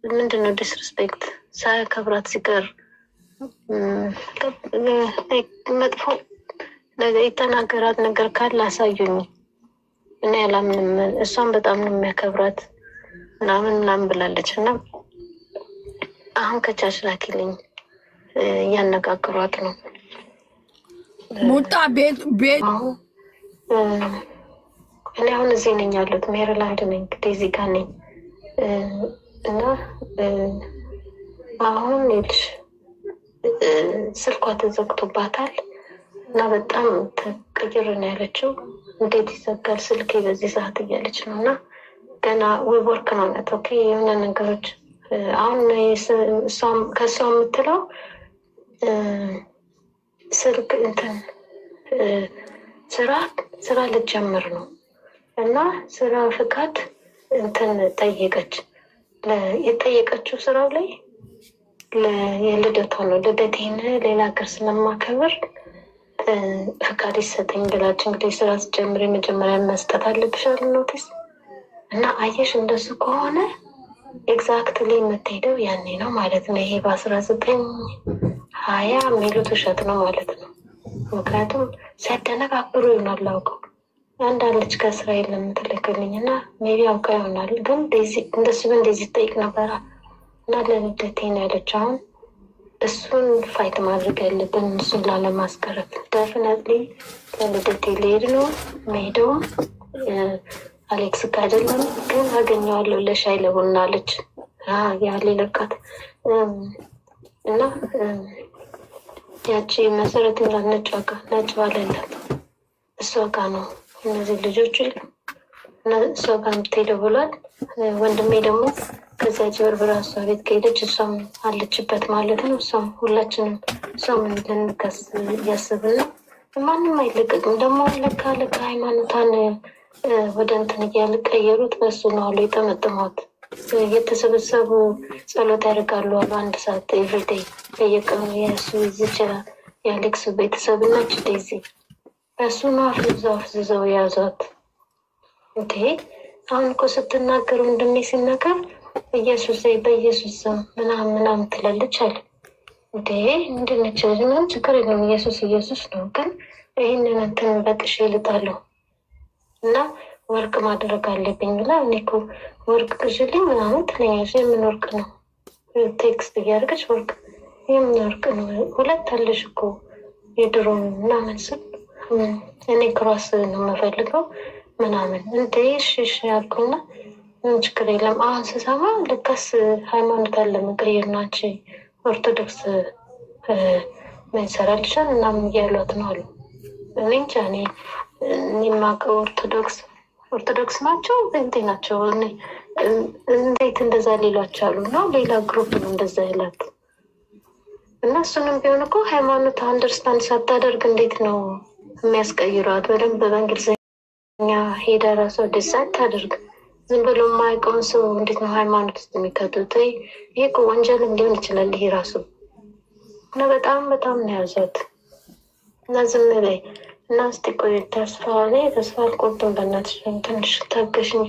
ምንድነው ዲስሪስፔክት ሳያከብራት ሲቀር መጥፎ ነገር የተናገራት ነገር ካለ አሳዩኝ። እኔ አላምንም። እሷን በጣም ነው የሚያከብራት ምናምን ብላለች እና አሁን ከቻች ላኪልኝ እያነጋገሯት ነው። ሙጣ ቤት እኔ አሁን እዚህ ነኝ ያለሁት ሜሪላንድ ነኝ እንግዲህ እዚህ ጋር ነኝ እና አሁን ልጅ ስልኳ ተዘግቶባታል እና በጣም ተቀይር ነው ያለችው። እንዴት ይዘጋል ስልኬ በዚህ ሰዓት እያለች ነው እና ገና ወርክ ነው ናት። ኦኬ የሆነ ነገሮች አሁን ከሷ የምትለው ስልክ እንትን ስራ ልጀምር ነው እና ስራ ፍቃድ እንትን ጠየቀች። የጠየቀችው ስራው ላይ የልደቷ ነው። ልደቴን ሌላ ሀገር ስለማከብር ፍቃድ ይሰጠኝ ብላች። እንግዲህ ስራ ስጀምር የመጀመሪያ መስጠት አለብሻል ኖቲስ እና አየሽ፣ እንደሱ ከሆነ ኤግዛክትሊ የምትሄደው ያኔ ነው ማለት ነው። ይሄ በ1920 የሚሉት ውሸት ነው ማለት ነው። ምክንያቱም ሲያደነጋግሩ ይሆናል አውቀው። አንዳለች ከእስራኤል የምትልክልኝ እና ሜቢ አውቃ ይሆናል ግን እንደሱ እንደዚህ ትጠይቅ ነበረ እና ለልደቴ ነው ያለች። አሁን እሱን ፋይት ማድረግ ያለብን እሱን ላለማስቀረት። ደፍነትሊ ለልደቴ ልሄድ ነው መሄደው አሌክስ ጋር አይደለም ግን አገኘዋለሁ ለሻይ ለቡና አለች። ያለ ለቃት እና ያቺ መሰረት ነጭ ባለላት እሷ ጋር ነው እነዚህ ልጆች እሷ ጋር የምትሄደው ብሏል። ወንድሜ ደግሞ ከዚያ ጭበርብራ እሷ ቤት ከሄደች እሷም አለችበት ማለት ነው። እሷም ሁላችንም እሷም ልንከስ እያስብን ነው። ማንም አይለቀቅም ደግሞ ለካ ሃይማኖቷን ወደ እንትን እያልቀየሩት በሱ ነው አሉ የጠመጥሟት። የተሰበሰቡ ጸሎት ያደርጋሉ አሉ 1 ሰዓት ኤቭሪዴይ በየቀኑ የእሱ ይችላል የአሌክስ ቤተሰብ ነች ዴዚ በሱ ነው አፍዝዘው የያዟት። እንዴ አሁን እኮ ስትናገር ወንድሜ ሲናገር ኢየሱስ በኢየሱስ ምናምን ትላለች አለ። እንዴ እንድንች ምንም ችግር የለውም ኢየሱስ ነው። ግን ይህንን እንትን በጥሽ ይልጣለሁ እና ወርቅ ማድረግ አለብኝ ብላ እኔ እኮ ወርቅ ግዥልኝ ምናምን ትለኛለች። የምን ወርቅ ነው ቴክስት እያደረገች ወርቅ የምን ወርቅ ነው 2 አለሽ እኮ የድሮ ምናምን ስል እኔ ክሮስ ነው የምፈልገው ምናምን እንዴ እሺ ያልኩና ምን ችግር የለም። አሁን ስሰማ ልካስ ሃይማኖት አለ መቀየር ናች ኦርቶዶክስ መንሰራልሻል ምናምን እያሏት ነው አሉ። እኔ እንጃ እኔ የማውቀው ኦርቶዶክስ ናቸው እንዴ ናቸው እንዴት እንደዛ ሌሏቸው አሉ ነው ሌላ ግሩፕ ነው እንደዛ ይላት እና እሱንም ቢሆን እኮ ሃይማኖት አንደርስታንድ ሳታደርግ እንዴት ነው የሚያስቀይሯት? በደንብ በእንግሊዝኛ ሄዳ ራሷ ደሳት ታደርግ ዝም ብሎ የማያውቀውን ሰው እንዴት ነው ሃይማኖት ውስጥ የሚከቱት? ይሄ እኮ ወንጀልም ሊሆን ይችላል ይሄ ራሱ እና በጣም ነው ያዟት እና ዝም በይ እና እስቲ ቆይ ተስፋ አልቆርጥም በእናትሽ ትንሽ ታገሽኝ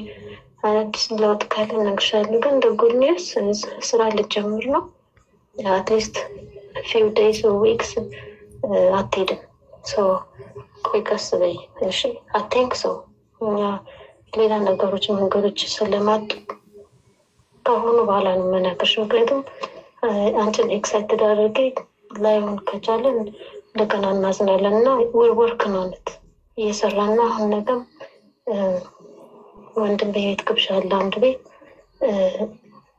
አዲስ ለውጥ ካለ እነግርሻለሁ። ግን ደጉልኝስ ስራ ልጀምር ነው አትሊስት few days or weeks አትሄድም ሰው ቆይ ቀስ በይ እሺ። I think so እኛ ሌላ መንገዶች ስለማጡ ከሆኑ በኋላ ነው የምነግርሽ። ምክንያቱም አንቺን ኤክሳይትድ አድርጌ ላይሆን ከቻለን እንደገና እናዝናለን እና ወርክ ነው ነት እየሰራን ነው። አሁን ነገም ወንድም ቤት ግብዣ አለ አንድ ቤት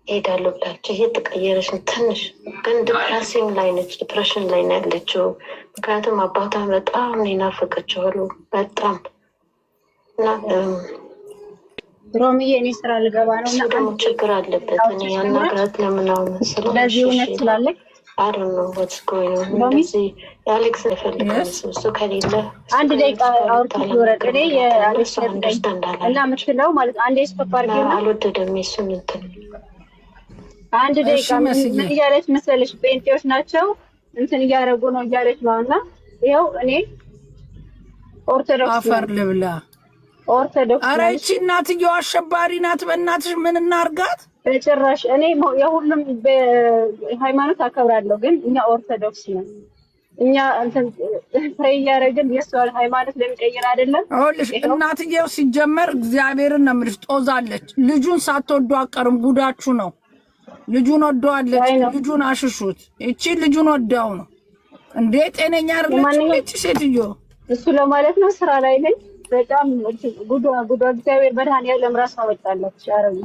ሄዳለሁ ብላችሁ እየተቀየረች ነው ትንሽ ግን ዲፕሬሽን ላይ ነው ያለችው። ምክንያቱም አባቷን በጣም ነው ናፈቀችው በጣም እና ሮሚዬ እኔ ስራ ልገባ ነው እና ደግሞ ችግር አለበት። እኔ ያናግራት ለምናው መስሎ ለዚህ እውነት ስላለኝ I don't know what's going on. እንደዚህ አሌክስ ይፈልጋል እሱ ከሌለ አንድ ደቂቃ አውርተሽ ወረቀኔ የአሌክስ እና ምትለው ማለት አንዴ ስፐርጊና አልወደደም እሱን እንትን አንድ ደቂቃ ምን እያለች መሰለሽ ጴንጤዎች ናቸው እንትን እያደረጉ ነው እያለች ነውና ይኸው እኔ ኦርቶዶክስ አፈር ልብላ ኦርቶዶክስ አረ እቺ እናትየው አሸባሪ ናት። በእናትሽ ምን እናርጋት? በጭራሽ እኔ የሁሉም ሃይማኖት አከብራለሁ ግን እኛ ኦርቶዶክስ ነን እኛ እንትን ፍሬ ያረግን የሷል ሃይማኖት ለምቀይር አይደለም አሁንሽ እናትየው ሲጀመር እግዚአብሔርን ነው የምልሽ ጦዛለች ልጁን ሳትወዱ አቀርም ጉዳችሁ ነው ልጁን ወደዋለች ልጁን አሽሹት እቺ ልጁን ወዳው ነው እንዴ ጤነኛ አይደለች እቺ ሴትዮ እሱ ለማለት ነው ስራ ላይ ነኝ በጣም ጉዷ እግዚአብሔር በርሃን ያለም ራስ አወጣለች ያረኝ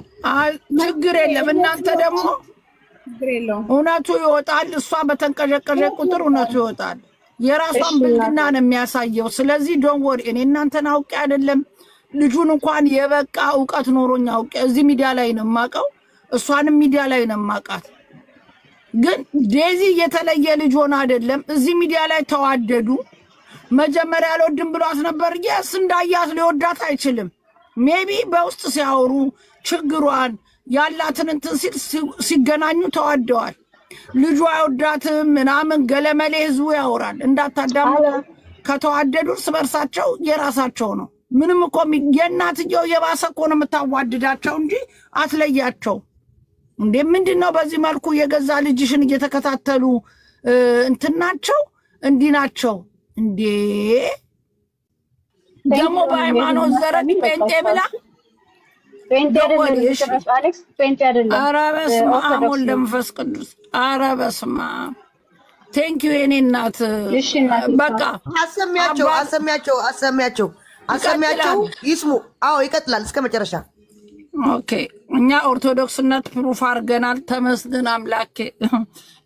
ችግር የለም እናንተ ደግሞ እውነቱ ይወጣል እሷ በተንቀዠቀዠ ቁጥር እውነቱ ይወጣል የራሷን ብልግና ነው የሚያሳየው ስለዚህ ዶንት ወሪ እኔ እናንተን አውቄ አይደለም ልጁን እንኳን የበቃ ዕውቀት ኖሮኛ አውቄ እዚህ ሚዲያ ላይ ነው ማቀው እሷንም ሚዲያ ላይ ነው ማቃት ግን ዴዚ የተለየ ልጅ ሆነ አይደለም እዚህ ሚዲያ ላይ ተዋደዱ መጀመሪያ አልወድም ብሏት ነበር yes እንዳያት ሊወዳት አይችልም ሜቢ በውስጥ ሲያወሩ ችግሯን ያላትን እንትን ሲገናኙ ተዋደዋል ልጁ አይወዳትም ምናምን ገለመሌ ህዝቡ ያወራል እንዳታዳምጡ ከተዋደዱ እርስ በርሳቸው የራሳቸው ነው ምንም እኮ የእናትየው የባሰ እኮ ነው የምታዋድዳቸው እንጂ አትለያቸው እንዴ ምንድነው በዚህ መልኩ የገዛ ልጅሽን እየተከታተሉ እንትናቸው እንዲናቸው እንዴ ደሞ በሃይማኖት ዘረግ ጴንጤ ብላ ጴንጤ አሌክስ ጴንጤ አይደለም ኧረ በስመ አብ ወወልድ ወመንፈስ ቅዱስ ኧረ በስመ አብ ቴንክ ዩ የኔ እናት በቃ አሰሚያቸው ይስሙ አዎ ይቀጥላል እስከ መጨረሻ ኦኬ እኛ ኦርቶዶክስነት ፕሩፍ አርገናል ተመስገን አምላኬ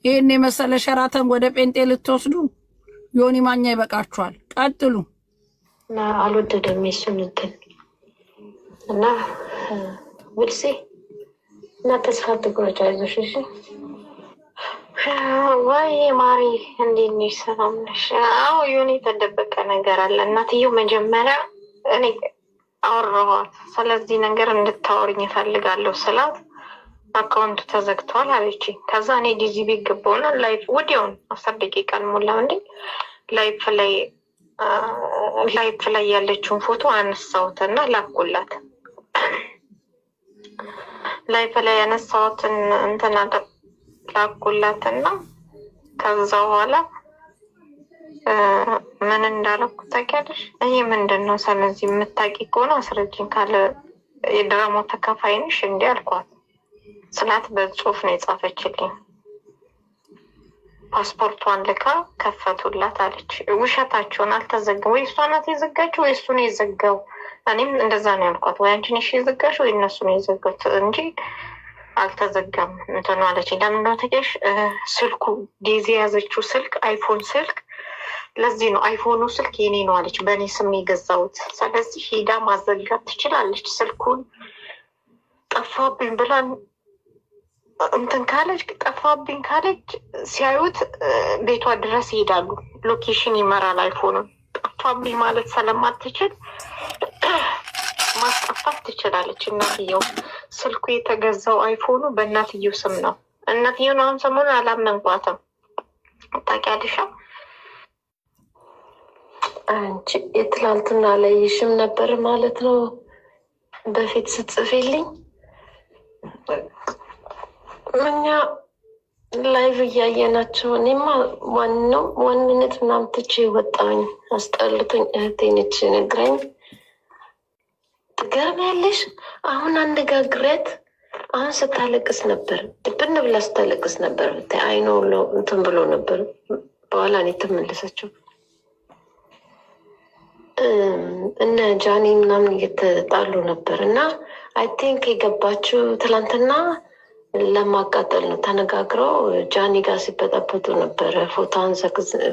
ይሄን የመሰለ ሸራተን ወደ ጴንጤ ልትወስዱ ዮኒ ማኛ ይበቃችኋል ቀጥሉ አልወደደም እሱን እንትን እና ውልሴ እና ተስፋ ትቆርጫ አይዞሽ እሺ ወይ ማሪ እንዴት ነሽ ሰላም ነሽ አዎ ዮኒ ተደበቀ ነገር አለ እናትየው መጀመሪያ እኔ አወራኋት ስለዚህ ነገር እንድታወሪኝ እፈልጋለሁ ስላት አካውንቱ ተዘግቷል አለች ከዛ እኔ ዲዚ ቤት ገባውና ላይፍ ወዲያውን 10 ደቂቃ ሞላው እንዴ ላይፍ ላይ ያለችውን ፎቶ አነሳውትና ላኩላት ላይፍ ላይ ያነሳውትን እንትና ላኩላትና ከዛ በኋላ ምን እንዳለኩ ታውቂያለሽ ይሄ ምንድነው ስለዚህ የምታውቂ ከሆነ አስረጅኝ ካለ የድራማው ተካፋይ ነሽ እንዴ አልኳት ስላት በጽሁፍ ነው የጻፈችልኝ ፓስፖርቷን ልካ ከፈቱላት አለች ውሸታቸውን አልተዘጋው ወይ እሷ ናት የዘጋችው ወይ እሱ ነው የዘጋው እኔም እንደዛ ነው ያልኳት ወይ አንቺ ነሽ የዘጋሽው ወይ እነሱ ነው የዘጋት እንጂ አልተዘጋም እንትን አለች ለምን ነው ታውቂያለሽ ስልኩ ዲዚ ያዘችው ስልክ አይፎን ስልክ ለዚህ ነው አይፎኑ ስልክ የኔ ነው አለች በእኔ ስም የገዛውት ስለዚህ ሄዳ ማዘጋት ትችላለች ስልኩን ጠፋብኝ ብላን እንትን ካለች ጠፋብኝ ካለች ሲያዩት ቤቷ ድረስ ይሄዳሉ ሎኬሽን ይመራል አይፎኑ ጠፋብኝ ማለት ስለማትችል ማስጠፋት ትችላለች እናትየው ስልኩ የተገዛው አይፎኑ በእናትየው ስም ነው እናትየው ነው ሰሞኑን አላመንኳትም ታውቂያለሽ አንቺ የትላንትና ላይ ይሽም ነበር ማለት ነው በፊት ስትጽፊልኝ እኛ ላይቭ እያየናቸው እኔማ ዋን ሚኒት ምናምን ትቼ ወጣኝ አስጠልቶኝ እህቴ ነች ነግራኝ ትገርሚያለሽ አሁን አነጋግሬያት አሁን ስታለቅስ ነበር ድብን ብላ ስታለቅስ ነበር አይኖ እንትን ብሎ ነበር በኋላ እኔ ተመለሰችው እነ ጃኒ ምናምን እየተጣሉ ነበር እና አይ ቲንክ የገባችው ትላንትና ለማቃጠል ነው ተነጋግረው ጃኒ ጋር ሲበጣበጡ ነበር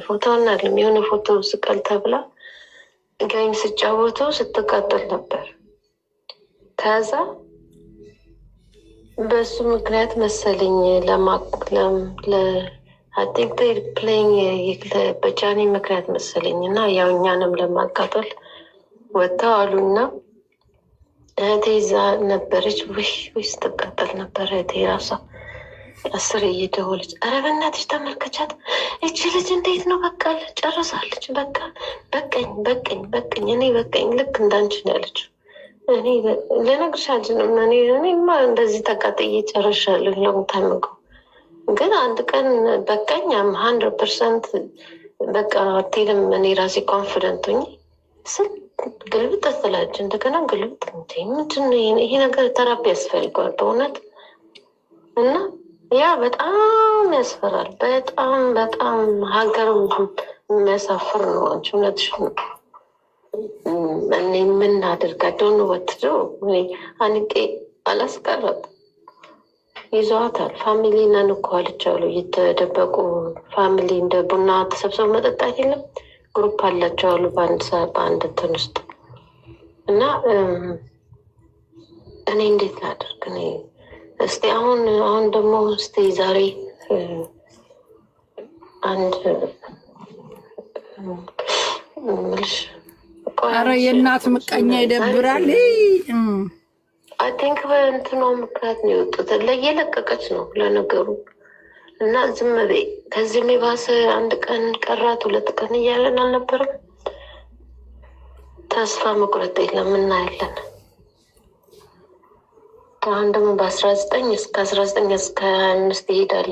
ፎቶውን አለም የሆነ ፎቶ ስቀል ተብላ ጋይም ሲጫወቱ ስትቃጠል ነበር ከዛ በሱ ምክንያት መሰለኝ ለማቅለም I think they're playing በጃኒ ምክንያት መሰለኝ እና ያው እኛንም ለማቃጠል ወጣው አሉና እህቴ እዛ ነበረች ወይ ስትቃጠል ነበር እህቴ ራሷ 10 እየደወለች ኧረ በእናትሽ ተመልከቻት እቺ ልጅ እንዴት ነው በቃ ጨርሳለች በቃ በቀኝ እኔ በቀኝ ልክ እንዳንቺ ነው ያለችው እኔ ለነገርሽ አልችልም። እኔማ እንደዚህ ተቃጥዬ ጨርሻለሁ ለምታምገው ግን አንድ ቀን በቃኝ 100% በቃ አትልም። እኔ ራሴ ኮንፊደንት ሆኜ ስል ግልብጥ ትላለች እንደገና ግልብጥ ምንድን ነው ይሄ ነገር ተራፒ ያስፈልገዋል በእውነት እና ያ በጣም ያስፈራል። በጣም በጣም ሀገርም የሚያሳፍር ነው። አንቺ እውነትሽ ነው። እኔ ምን አደርጋለሁ ነው ወትዶ አንቄ አላስቀረጥ ይዘዋታል። ፋሚሊ ነን እኮ አልቻሉ እየተደበቁ ፋሚሊ እንደ ቡና ተሰብሰቡ መጠጣት የለም ግሩፕ አላቸው አሉ በአንድ እንትን ውስጥ እና እኔ እንዴት ላድርግ? እኔ እስቲ አሁን ደግሞ እስቲ ዛሬ አንድ ምልሽ ኧረ የእናት ምቀኛ ይደብራል። አይ ቲንክ በእንትኗ ምክንያት ነው የወጡት። ለየለቀቀች ነው ለነገሩ እና ዝም በይ ከዚህም የባሰ አንድ ቀን ቀራት 2 ቀን እያለን አልነበረም። ተስፋ መቁረጥ የለም እናያለን። አሁን ደግሞ በ19 እስከ 19 እስከ 25 ይሄዳል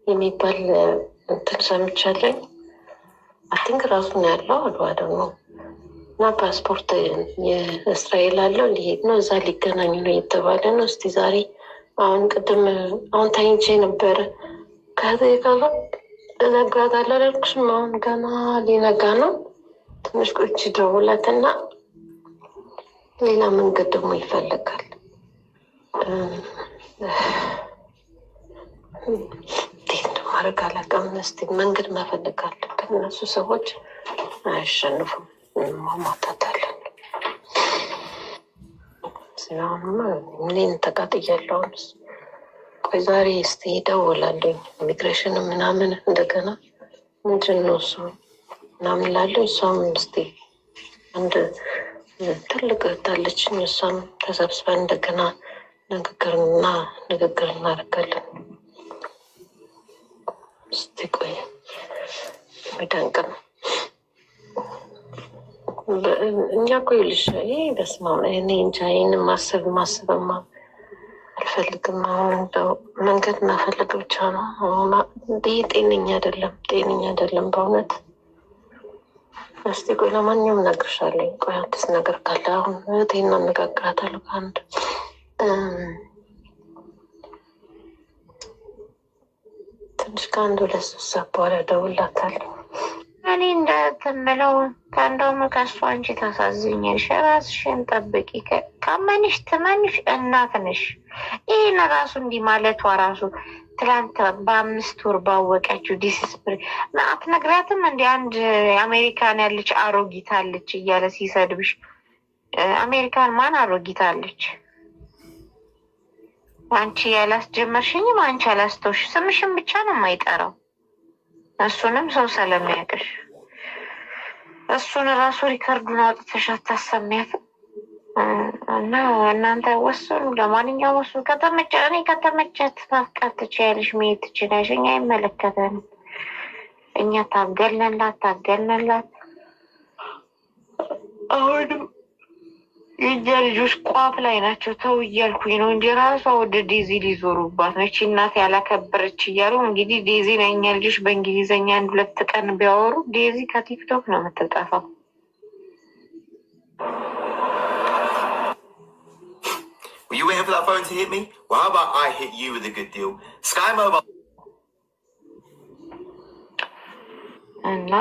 የሚባል እንትን ሰምቻለኝ። አይ ቲንክ ራሱ ነው ያለው አልዋ ደግሞ እና ፓስፖርት የእስራኤል አለው ሊሄድ ነው እዛ ሊገናኙ ነው እየተባለ ነው። እስቲ ዛሬ አሁን ቅድም አሁን ታይንቼ ነበረ ከዜጋጋ እነግራታለሁ አላልኩሽም? አሁን ገና ሊነጋ ነው። ትንሽ ቆይቼ ደውላትና ሌላ መንገድ ደግሞ ይፈልጋል። እንዴት እንደማደርግ አላውቅም። እስቲ መንገድ መፈለግ አለብን። እነሱ ሰዎች አያሸንፉም። ማማታታለን ሲሆንማ እኔን ተቃጥያለሁ። ቆይ ዛሬ እስቲ እደውላለሁ ኢሚግሬሽን ምናምን እንደገና ምንድን ነው እሱ ምናምን ላለሁ እሷም እስቲ አንድ ትልቅ እህታለችኝ እሷም ተሰብስበን እንደገና ንግግር እናደርጋለን። እስቲ ቆይ የሚደንቅ ነው። እኛ እኮ ይልሽ ይሄ በስመ አብ እኔ እንጃ ይህን ማሰብማ አልፈልግም። አሁን እንደው መንገድ እናፈልግ ብቻ ነው። ይህ ጤነኛ አይደለም በእውነት። እስቲ ቆይ ለማንኛውም እነግርሻለሁ። ቆይ አዲስ ነገር ካለ አሁን እህቴን አነጋግራታለሁ። ከአንድ ትንሽ ከአንድ 2 ሰዓት በኋላ እደውልላታለሁ። እኔ እንደምለው ከእንደውም ከእሷ አንቺ ታሳዝኛለሽ። ራስሽን ጠብቂ። ካመንሽ ትመንሽ እናት ነሽ። ይህን ራሱ እንዲህ ማለቷ ራሱ ትላንት በ5 ወር ባወቀችው ዲስስፕሪ አትነግራትም? እንዲ አንድ አሜሪካን ያለች አሮጊት አለች እያለ ሲሰድብሽ፣ አሜሪካን ማን አሮጊት አለች? አንቺ ያላስጀመርሽኝም አንቺ ያላስተውሽ ስምሽን ብቻ ነው የማይጠራው። እሱንም ሰው ስለሚያውቅሽ እሱን ራሱ ሪከርዱን አውጥተሽ አታሰሚያትም? እና እናንተ ወስኑ። ለማንኛውም ወስኑ። ከተመቻት ማፍቃት ትችያለሽ፣ መሄድ ትችላለሽ። እኛ አይመለከተንም። እኛ ታገልንላት። አሁንም የእኛ ልጆች ቋፍ ላይ ናቸው። ተው እያልኩኝ ነው እንጂ ራሷ ወደ ዴዚ ሊዞሩባት ነው። እቺ እናት ያላከበረች እያሉ እንግዲህ ዴዚ ነው። የእኛ ልጆች በእንግሊዝኛ 1-2 ቀን ቢያወሩ ዴዚ ከቲክቶክ ነው የምትጠፋው። Were you waiting for that phone to hit me? Well, how about I hit you with a good deal? Sky Mobile. እና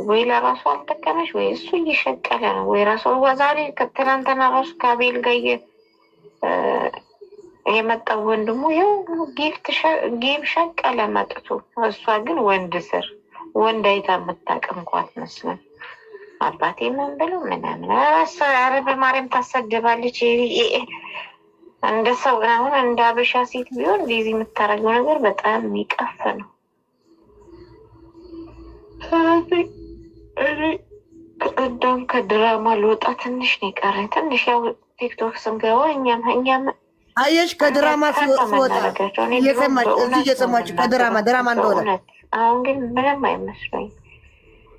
ወይ ለራሱ አልጠቀመሽ ወይ እሱ እየሸቀለ ነው ወይ ራሱ ዛሬ ትናንትና ራሱ ከአቤል ጋር የመጣው ወንድሙ ይኸው ጌም ሸቀለ መጥቶ። እሷ ግን ወንድ አይታ የምታውቅ እንኳን አትመስልም። አባቴ ምን ብለው ምናምን ኧረ በማርያም ታሰድባለች። እንደ ሰው አሁን እንደ አበሻ ሴት ቢሆን ዴዚ የምታደርገው ነገር በጣም የሚቀፍ ነው። እንደውም ከድራማ ልወጣ ትንሽ ነው የቀረኝ። ትንሽ ያው ቲክቶክ ስንገባ እኛም አየሽ ከድራማ ስወጣ እየሰማች ከድራማ እንደሆነ አሁን ግን ምንም አይመስለኝም።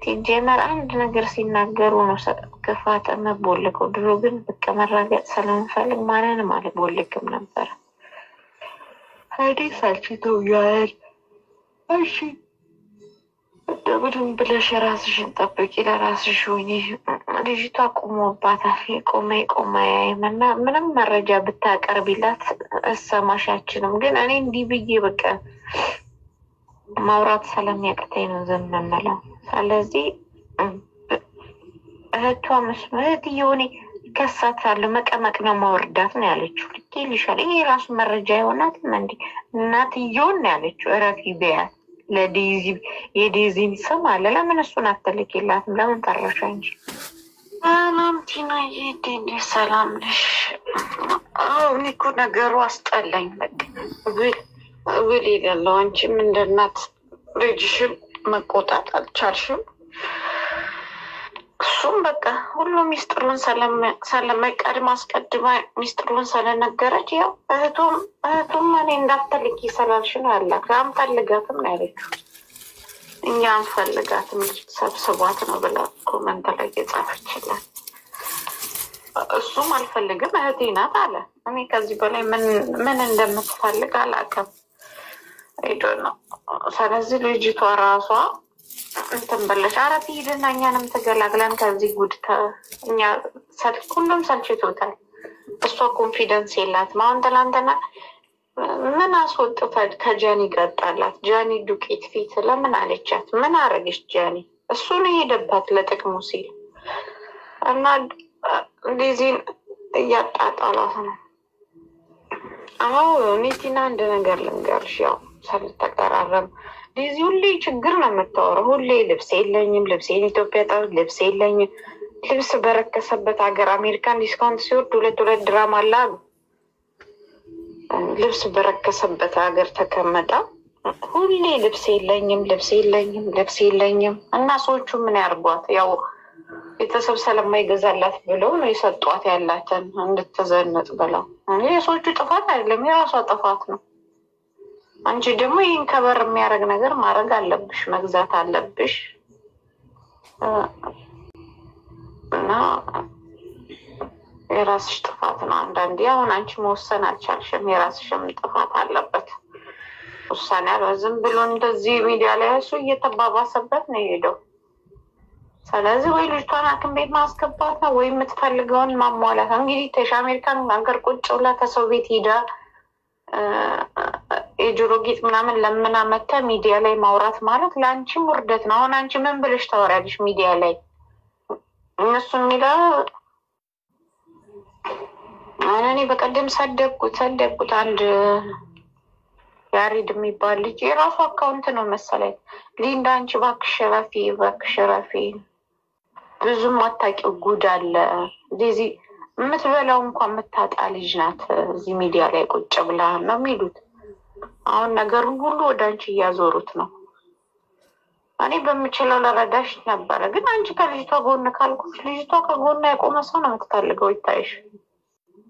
ሲጀመር አንድ ነገር ሲናገሩ ነው ክፋት መቦልከው። ድሮ ግን በቃ መራገጥ ስለምፈልግ ማንንም አልቦልክም ነበር። ሀዲ ሰልችቶኛል። እሺ እንደምንም ብለሽ ራስሽን ጠብቂ፣ ለራስሽ ሁኚ። ልጅቷ ቆሞባታል። ቆማ ያይምና ምንም መረጃ ብታቀርቢላት እሰማሻችንም። ግን እኔ እንዲህ ብዬ በቃ ማውራት ስለሚያቅተኝ ነው ዝም የምለው። ስለዚህ እህቷ መስመት የሆነ ከሳታለሁ መቀመቅ ነው ማወርዳት ነው ያለችው። ልክ ይልሻል። ይሄ ራሱ መረጃ ይሆናል እንዴ? እናትየውን ነው ያለችው። እረፊ በያት። ለዴዚ የዴዚን ስም አለ። ለምን እሱን አትልኪላትም? ለምን ፈራሽ እንጂ? ሰላም ቲናዬ፣ እንዴት ሰላም ነሽ? እኔ እኮ ነገሩ አስጠላኝ። በቃ ብል የሌለው አንቺም እንደ እናት ልጅሽም መቆጣት አልቻልሽም። እሱም በቃ ሁሉ ሚስጥሩን ስለመቀድም አስቀድማ ሚስጥሩን ስለነገረች ያው እህቱም እኔ እንዳትልኪ ስላልሽ ነው ያላት። አንፈልጋትም ነው ያለችው። እኛ አንፈልጋትም ሰብስቧት ነው ብላ ኮመንት ላይ የጻፈችላት። እሱም አልፈልግም እህቴ ናት አለ። እኔ ከዚህ በላይ ምን እንደምትፈልግ አላውቅም። ሄዶ ነው። ስለዚህ ልጅቷ ራሷ እንትን በለሽ። ኧረ ትሂድና እኛንም ትገላግለን ከዚህ ጉድ። እኛ ሁሉም ሰልችቶታል። እሷ ኮንፊደንስ የላትም። አሁን ትናንትና ምን አስወጥታል ከጃኒ ቀጣላት። ጃኒ ዱቄት ፊት ለምን አለቻት? ምን አረገች ጃኒ? እሱን የሄደባት ለጥቅሙ ሲል እና እንደዚህ እያጣጣላት ነው። አዎ ኔቲና አንድ ነገር ልንገርሽ፣ ያው ሳልተቀራረብ ዲዚ ሁሌ ችግር ነው የምታወራው። ሁሌ ልብስ የለኝም፣ ልብሴን ኢትዮጵያ ጠብ፣ ልብስ የለኝም። ልብስ በረከሰበት ሀገር አሜሪካን ዲስካውንት ሲወርድ ሁለት ድራማ አለ አሉ። ልብስ በረከሰበት ሀገር ተቀመጣ ሁሌ ልብስ የለኝም። እና ሰዎቹ ምን ያርጓት? ያው ቤተሰብ ስለማይገዛላት ብለው ነው የሰጧት ያላትን እንድትዘነጥ ብለው። የሰዎቹ ጥፋት አይደለም፣ የራሷ ጥፋት ነው። አንቺ ደግሞ ይህን ከበር የሚያደርግ ነገር ማድረግ አለብሽ፣ መግዛት አለብሽ። እና የራስሽ ጥፋት ነው። አንዳንዴ አሁን አንቺ መወሰን አልቻልሽም፣ የራስሽም ጥፋት አለበት። ውሳኔ ያለው ዝም ብሎ እንደዚህ ሚዲያ ላይ እሱ እየተባባሰበት ነው የሄደው። ስለዚህ ወይ ልጅቷን ሐኪም ቤት ማስገባት ነው ወይ የምትፈልገውን ማሟላት። እንግዲህ ተሽ አሜሪካን ሀገር ቁጭ ብላ ከሰው ቤት ሄዳ የጆሮ ጌጥ ምናምን ለምና መታ ሚዲያ ላይ ማውራት ማለት ለአንቺም ውርደት ነው። አሁን አንቺ ምን ብለሽ ታወሪያለሽ ሚዲያ ላይ? እነሱ የሚለው እኔ በቀደም ሰደብኩት አንድ ያሬድ የሚባል ልጅ የራሱ አካውንት ነው መሰለኝ። ሊንዳ አንቺ እባክሽ ረፊ ብዙም አታውቂው ጉድ አለ። እንደዚህ የምትበላው እንኳን የምታጣ ልጅ ናት። እዚህ ሚዲያ ላይ ቁጭ ብላ ነው የሚሉት። አሁን ነገሩን ሁሉ ወደ አንቺ እያዞሩት ነው። እኔ በምችለው ለረዳሽ ነበረ፣ ግን አንቺ ከልጅቷ ጎን ካልኩሽ ልጅቷ ከጎኗ የቆመ ሰው ነው የምትፈልገው ይታይሽ።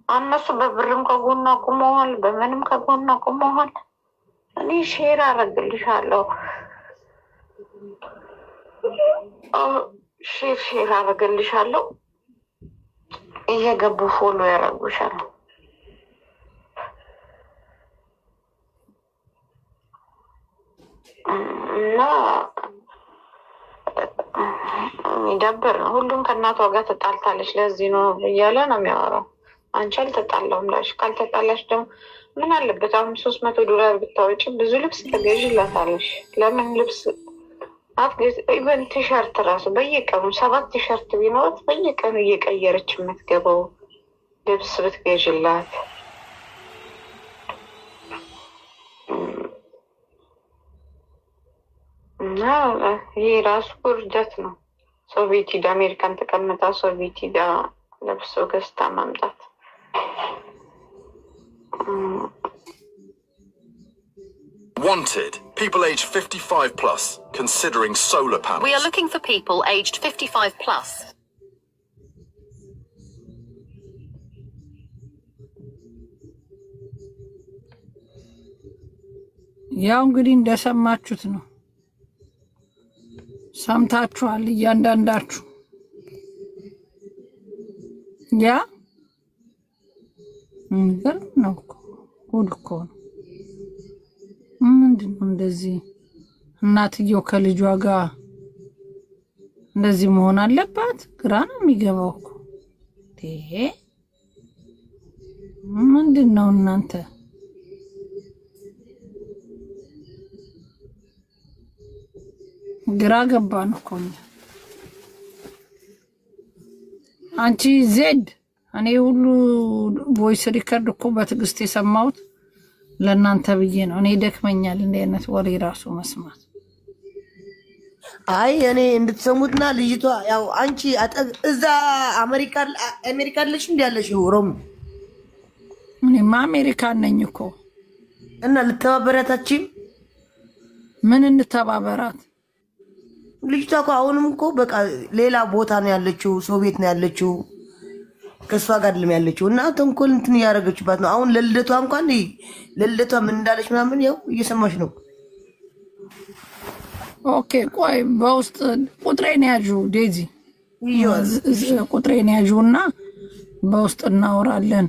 እነሱ በብርም ከጎኗ ቁመዋል፣ በምንም ከጎኗ ቁመዋል። እኔ ሼር አረግልሻለሁ፣ ሼር አረግልሻለሁ። እየገቡ ፎሎ ያረጉሻል። እና የሚደብር ነው። ሁሉም ከእናቷ ጋር ተጣልታለች ለዚህ ነው እያለ ነው የሚያወራው። አንቺ አልተጣላውም ላሽ። ካልተጣላሽ ደግሞ ምን አለበት አሁን $300 ብታወጪ ብዙ ልብስ ትገዥላታለሽ። ለምን ልብስ ኢቨን ቲሸርት ራሱ በየቀኑ 7 ቲሸርት ቢኖራት በየቀኑ እየቀየረች የምትገባው ልብስ ብትገዥላት። እና ይሄ ራሱ ውርደት ነው። ሰው ቤት ሂዳ አሜሪካን ተቀምጣ ሰው ቤት ሂዳ ለብሶ ገዝታ ማምጣት። Wanted. People aged 55 plus, considering solar panels. We are looking for people aged 55 plus. ያው እንግዲህ እንደሰማችሁት ነው። ሰምታችኋል እያንዳንዳችሁ ያ ነገር ነው ጉድ እኮ ነው። ምንድነው እንደዚህ እናትየው ከልጇ ጋር እንደዚህ መሆን አለባት? ግራ ነው የሚገባው እኮ ምንድነው እናንተ? ግራ ገባን እኮ አንቺ ዜድ እኔ ሁሉ ቮይስ ሪከርድ እኮ በትግስት የሰማሁት ለእናንተ ብዬ ነው። እኔ ደክመኛል እንደ አይነት ወሬ ራሱ መስማት። አይ እኔ እንድትሰሙትና ልጅቷ ያው አንቺ እዛ አሜሪካ ልጅ እንደ ያለሽ ሮም እኔማ አሜሪካን ነኝ እኮ እና ልተባበራታችን ምን እንተባበራት? ልጅቷ እኮ አሁንም እኮ በቃ ሌላ ቦታ ነው ያለችው፣ ሰው ቤት ነው ያለችው፣ ከሷ ጋር አይደለም ያለችው እና ተንኮል እንትን ያደረገችባት ነው። አሁን ለልደቷ እንኳን ለልደቷ ምን እንዳለች ምናምን ያው እየሰማሽ ነው። ኦኬ ቆይ በውስጥ ቁጥሬን ያዡ ዴዚ ቁጥሬን ያዡና በውስጥ እናወራለን።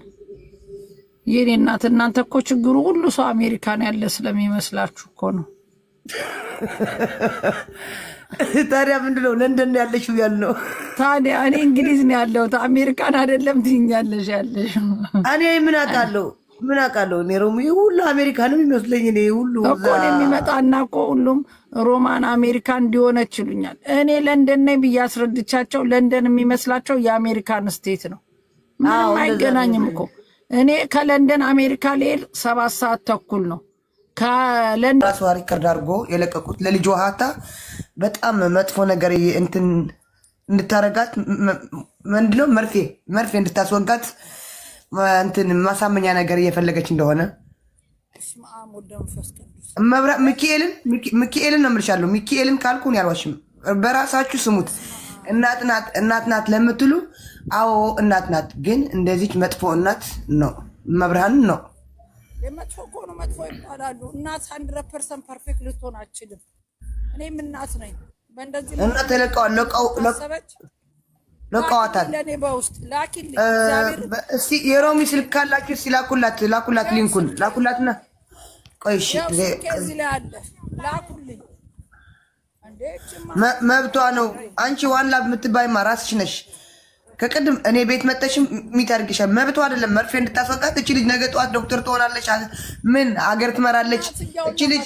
የኔ እናት እናንተ እኮ ችግሩ ሁሉ ሰው አሜሪካን ያለ ስለሚመስላችሁ እኮ ነው። ታዲያ ምንድነው ለንደን ያለሽው ያልነው? ታዲያ እኔ እንግሊዝ ነው ያለሁት አሜሪካን አይደለም ትይኛለሽ ያለሽ። እኔ ምን አውቃለሁ እኔ ሮሚ ሁሉ አሜሪካን ነው የሚመስለኝ። እኔ ሁሉ እኮ የሚመጣና እኮ ሁሉም ሮማን አሜሪካን እንዲሆነች ይሉኛል። እኔ ለንደን ነኝ ብዬ አስረድቻቸው ለንደን የሚመስላቸው የአሜሪካን ስቴት ነው። ምንም አይገናኝም እኮ። እኔ ከለንደን አሜሪካ ልሄድ 7 ሰዓት ተኩል ነው። ከለንደን ራሷ ሪከርድ አድርጎ የለቀቁት ለልጇ ሀታ በጣም መጥፎ ነገር እንትን እንድታረጋት ምንድነው መርፌ እንድታስወጋት እንትን ማሳመኛ ነገር እየፈለገች እንደሆነ መብራ ሚካኤልን ነው የምልሻለሁ። ሚካኤልን ካልኩን ያልዋሽም በራሳችሁ ስሙት። እናት ናት ለምትሉ አዎ እናት ናት፣ ግን እንደዚች መጥፎ እናት ነው መብርሃን ነው። የመጥፎ ኮኑ መጥፎ ይባላሉ። እናት 100% ፐርፌክት ልትሆን አትችልም። እኔም እናት ነኝ። በእንደዚህ እና ለቀዋታል። ለኔ በውስጥ ላኪልኝ እስቲ የሮሚ ስልክ ካላችሁ እስቲ ላኩላት ሊንኩን ላኩላትና ቆይ እሺ ከዚህ ላይ አለ ላኩልኝ። መብቷ ነው። አንቺ ዋላ የምትባይማ ራስሽ ነሽ። ከቀድም እኔ ቤት መጥተሽም ሚታርግሻል። መብቷ አይደለም መርፌ እንድታስወጋት። እቺ ልጅ ነገ ጧት ዶክተር ትሆናለች፣ ምን ሀገር ትመራለች። እቺ ልጅ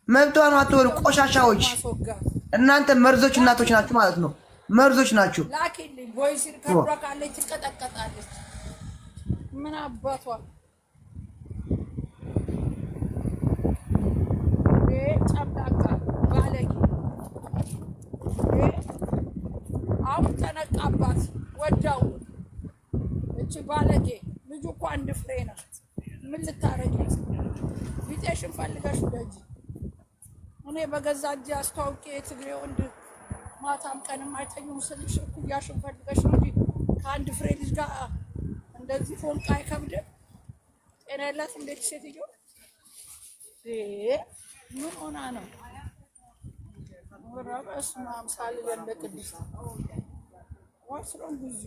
መብቷ ነው። አትወሩ ቆሻሻዎች እናንተ መርዞች እናቶች ናችሁ ማለት ነው። መርዞች ናችሁ። ላኪልኝ ቮይስ ሪከርድ ካለች ትቀጠቀጣለች። ምን አባቷ ጨምላቃ ባለጌ አሁን ተነቃባት ወዳው። እቺ ባለጌ ልጁ እኮ አንድ ፍሬ ናት። ምን ልታረጊ ቢጤሽን ፈልገሽ ወደጂ። እኔ በገዛ እጄ አስተዋውቄ ትግሬ ወንድ ማታም ቀንም አይተኙም ስልሽ እኩያሽን ፈልገሽ ነው እንጂ ከአንድ ፍሬ ልጅ ጋር እንደዚህ ፎንቃ አይከብድም። ጤና ያላት እንዴት ሴትዮ ምን ሆና ነው? ወራበስ ማምሳል ለቅድስ ወስሮን ብዙ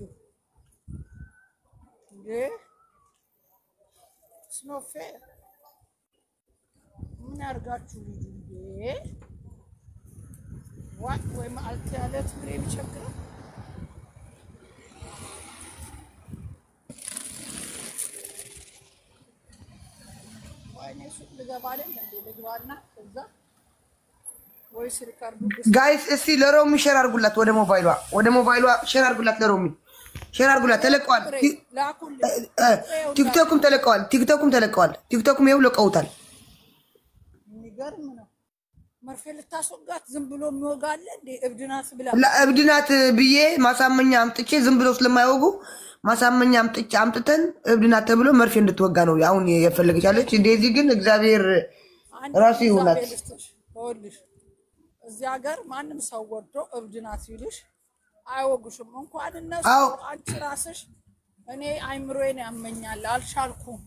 ስኖፌ ምን ያርጋችሁ ልጅ ዋት ወይ ማልት ያለ ትግሬ ቢቸግር ጋይስ እስቲ ለሮሚ ሼር አድርጉላት። ወደ ሞባይሏ ሼር አድርጉላት። ለሮሚ ሼር አድርጉላት። ተለቀዋል። ቲክቶክም ተለቀዋል። ቲክቶክም ይኸው ለቀውታል። የሚገርም ነው። መርፌ ልታስወጋት ዝም ብሎ የሚወጋለ እንዴ? እብድናት ብላ እብድናት ብዬ ማሳመኛ አምጥቼ ዝም ብሎ ስለማይወጉ ማሳመኛ አምጥተን እብድናት ተብሎ መርፌ እንድትወጋ ነው አሁን የፈለገች ያለች። እንደዚህ ግን እግዚአብሔር ራሱ ይሁናት። እዚህ ሀገር ማንም ሰው ወርዶ እብድናት ይልሽ አይወጉሽም። እንኳን እነሱ አንቺ ራስሽ እኔ አይምሮዬን ያመኛል አልቻልኩም።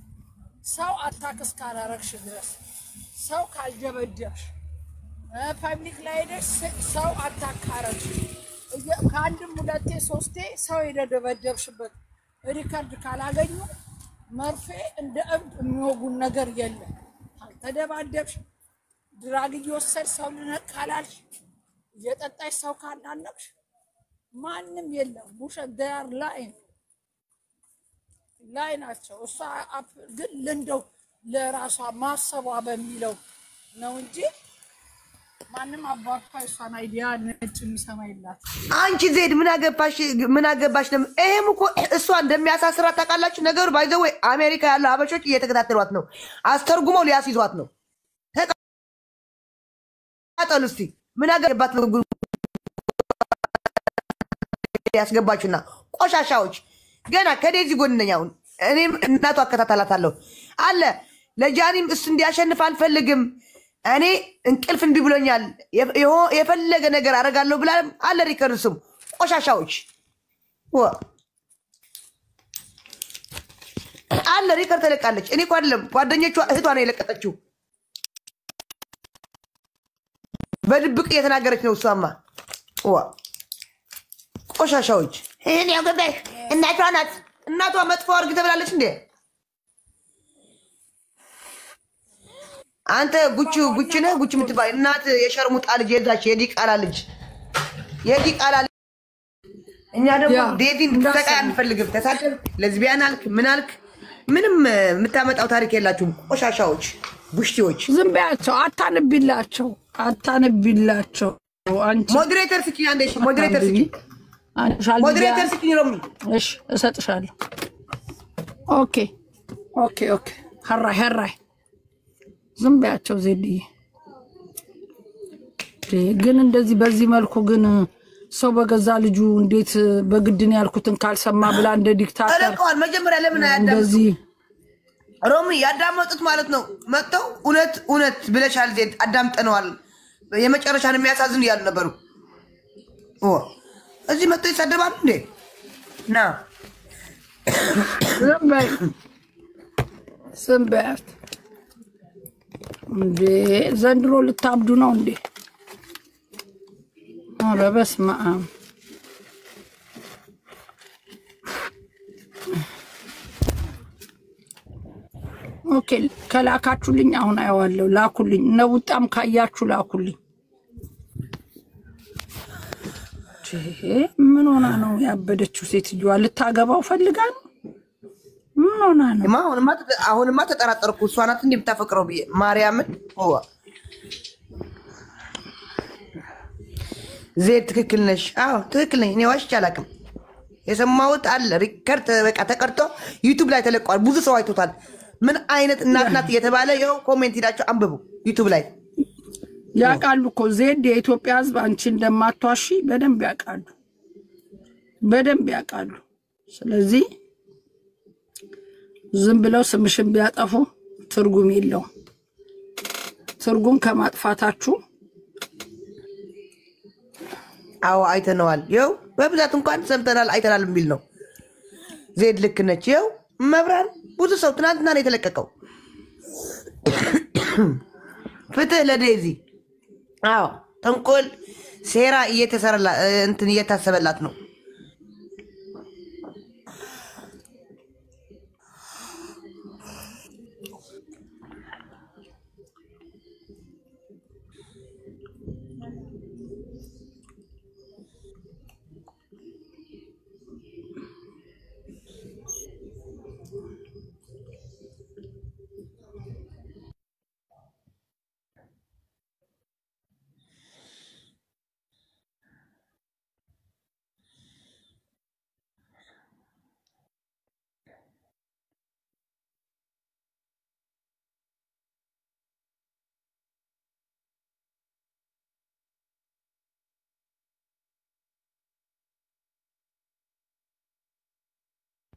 ሰው አታክስ ካላረግሽ ድረስ ሰው ካልጀበደሽ ፐብሊክ ላይ ደስ ሰው አታካረች ከአንድም ሁለቴ ሶስቴ ሰው የደበደብሽበት ሪከርድ ካላገኙ መርፌ እንደ እብድ የሚወጉን ነገር የለም። ተደባደብሽ ድራግ እየወሰድ ሰው ልነካላልሽ እየጠጣሽ ሰው ካናነቅሽ ማንም የለም። ውሸት ዳር ላይ ናቸው። እሷ ግን ለንደው ለራሷ ማሰቧ በሚለው ነው እንጂ ማንም አባቷ እሷን አይዲያ ነጭ የሚሰማ ይላት። አንቺ ዜድ ምን አገባሽ ነው? ይሄም እኮ እሷ እንደሚያሳስራት ታውቃላችሁ። ነገሩ ባይዘው አሜሪካ ያለው አበሾች እየተከታተሏት ነው። አስተርጉመው ሊያስይዟት ነው። ተቃጠሉ እስቲ ምን አገባት ነው ያስገባችሁና ቆሻሻዎች ገና ከዴዚ ጎን ነኝ። አሁን እኔም እናቷ አከታተላታለሁ አለ ለጃኒም እሱ እንዲያሸንፍ አልፈልግም እኔ እንቅልፍ እንቢ ብሎኛል የፈለገ ነገር አረጋለሁ ብላ አለ ሪከርድስም ቆሻሻዎች አለ ሪከርድ ተለቃለች። እኔ እኮ አይደለም ጓደኞቿ እህቷ ነው የለቀቀችው በድብቅ እየተናገረች ነው እሷማ ቆሻሻዎች እኔ ያገባሽ እናቷ መጥፎ አርግ ተብላለች እንዴ? አንተ ጉቹ ነህ ጉቹ የምትባል እናት የሸርሙጣ ልጅ የዛች የዲቃላ ልጅ እኛ ደግሞ ዴዚን ተቃይ አንፈልግም። ተሳደብ ለዝቢያን አልክ ምን አልክ ምንም የምታመጣው ታሪክ የላችሁም ቆሻሻዎች ቡሽቲዎች። ዝም በያቸው አታነብላቸው አንቺ ሞዴሬተር ስኪ አንዴሽ ሞዴሬተር ስኪ ነው። እሺ እሰጥሻለሁ። ኦኬ ሀራይ ዝም በያቸው ዜድዬ። ግን እንደዚህ በዚህ መልኩ ግን ሰው በገዛ ልጁ እንዴት በግድን ያልኩትን ካልሰማ ብላ እንደ ዲክታተር አለቀዋል። መጀመሪያ ለምን አያዳምጡ ሮሚ ያዳመጡት ማለት ነው። መጥተው እውነት ብለሻል ዜድ አዳምጠነዋል የመጨረሻን የሚያሳዝን ያሉ ነበሩ። እዚህ መጥተው ይሳደባሉ እንዴ? ና ዝም በያት እንዴ! ዘንድሮ ልታብዱ ነው እንዴ? ኧረ በስመ አብ። ኦኬ ከላካችሁልኝ አሁን አየዋለሁ። ላኩልኝ ነውጣም ካያችሁ ላኩልኝ። ምን ሆና ነው ያበደችው ሴትዮዋ? ልታገባው ፈልጋ ነው? ምን ሆና ነው? አሁንማ ተጠራጠርኩ። እሷ ናት እንዴ የምታፈቅረው ብዬ ማርያምን። ዜድ ትክክል ነሽ። አዎ ትክክል ነኝ። እኔ ዋሽቼ አላውቅም። የሰማሁት አለ ሪከርድ በቃ ተቀርጦ ዩቲዩብ ላይ ተለቋል። ብዙ ሰው አይቶታል። ምን አይነት እናት ናት እየተባለ ይኸው ኮሜንት ሄዳችሁ አንብቡ ዩቲዩብ ላይ ያውቃሉ እኮ ዜድ የኢትዮጵያ ሕዝብ አንቺ እንደማትዋሺ በደንብ ያውቃሉ። ስለዚህ ዝም ብለው ስምሽን ቢያጠፉ ትርጉም የለውም። ትርጉም ከማጥፋታችሁ አዎ አይተነዋል። ይኸው በብዛት እንኳን ሰምተናል አይተናል የሚል ነው። ዜድ ልክ ነች። ይኸው መብራን ብዙ ሰው ትናንትና ነው የተለቀቀው። ፍትህ ለዴዚ። አዎ ተንኮል ሴራ እየታሰበላት ነው።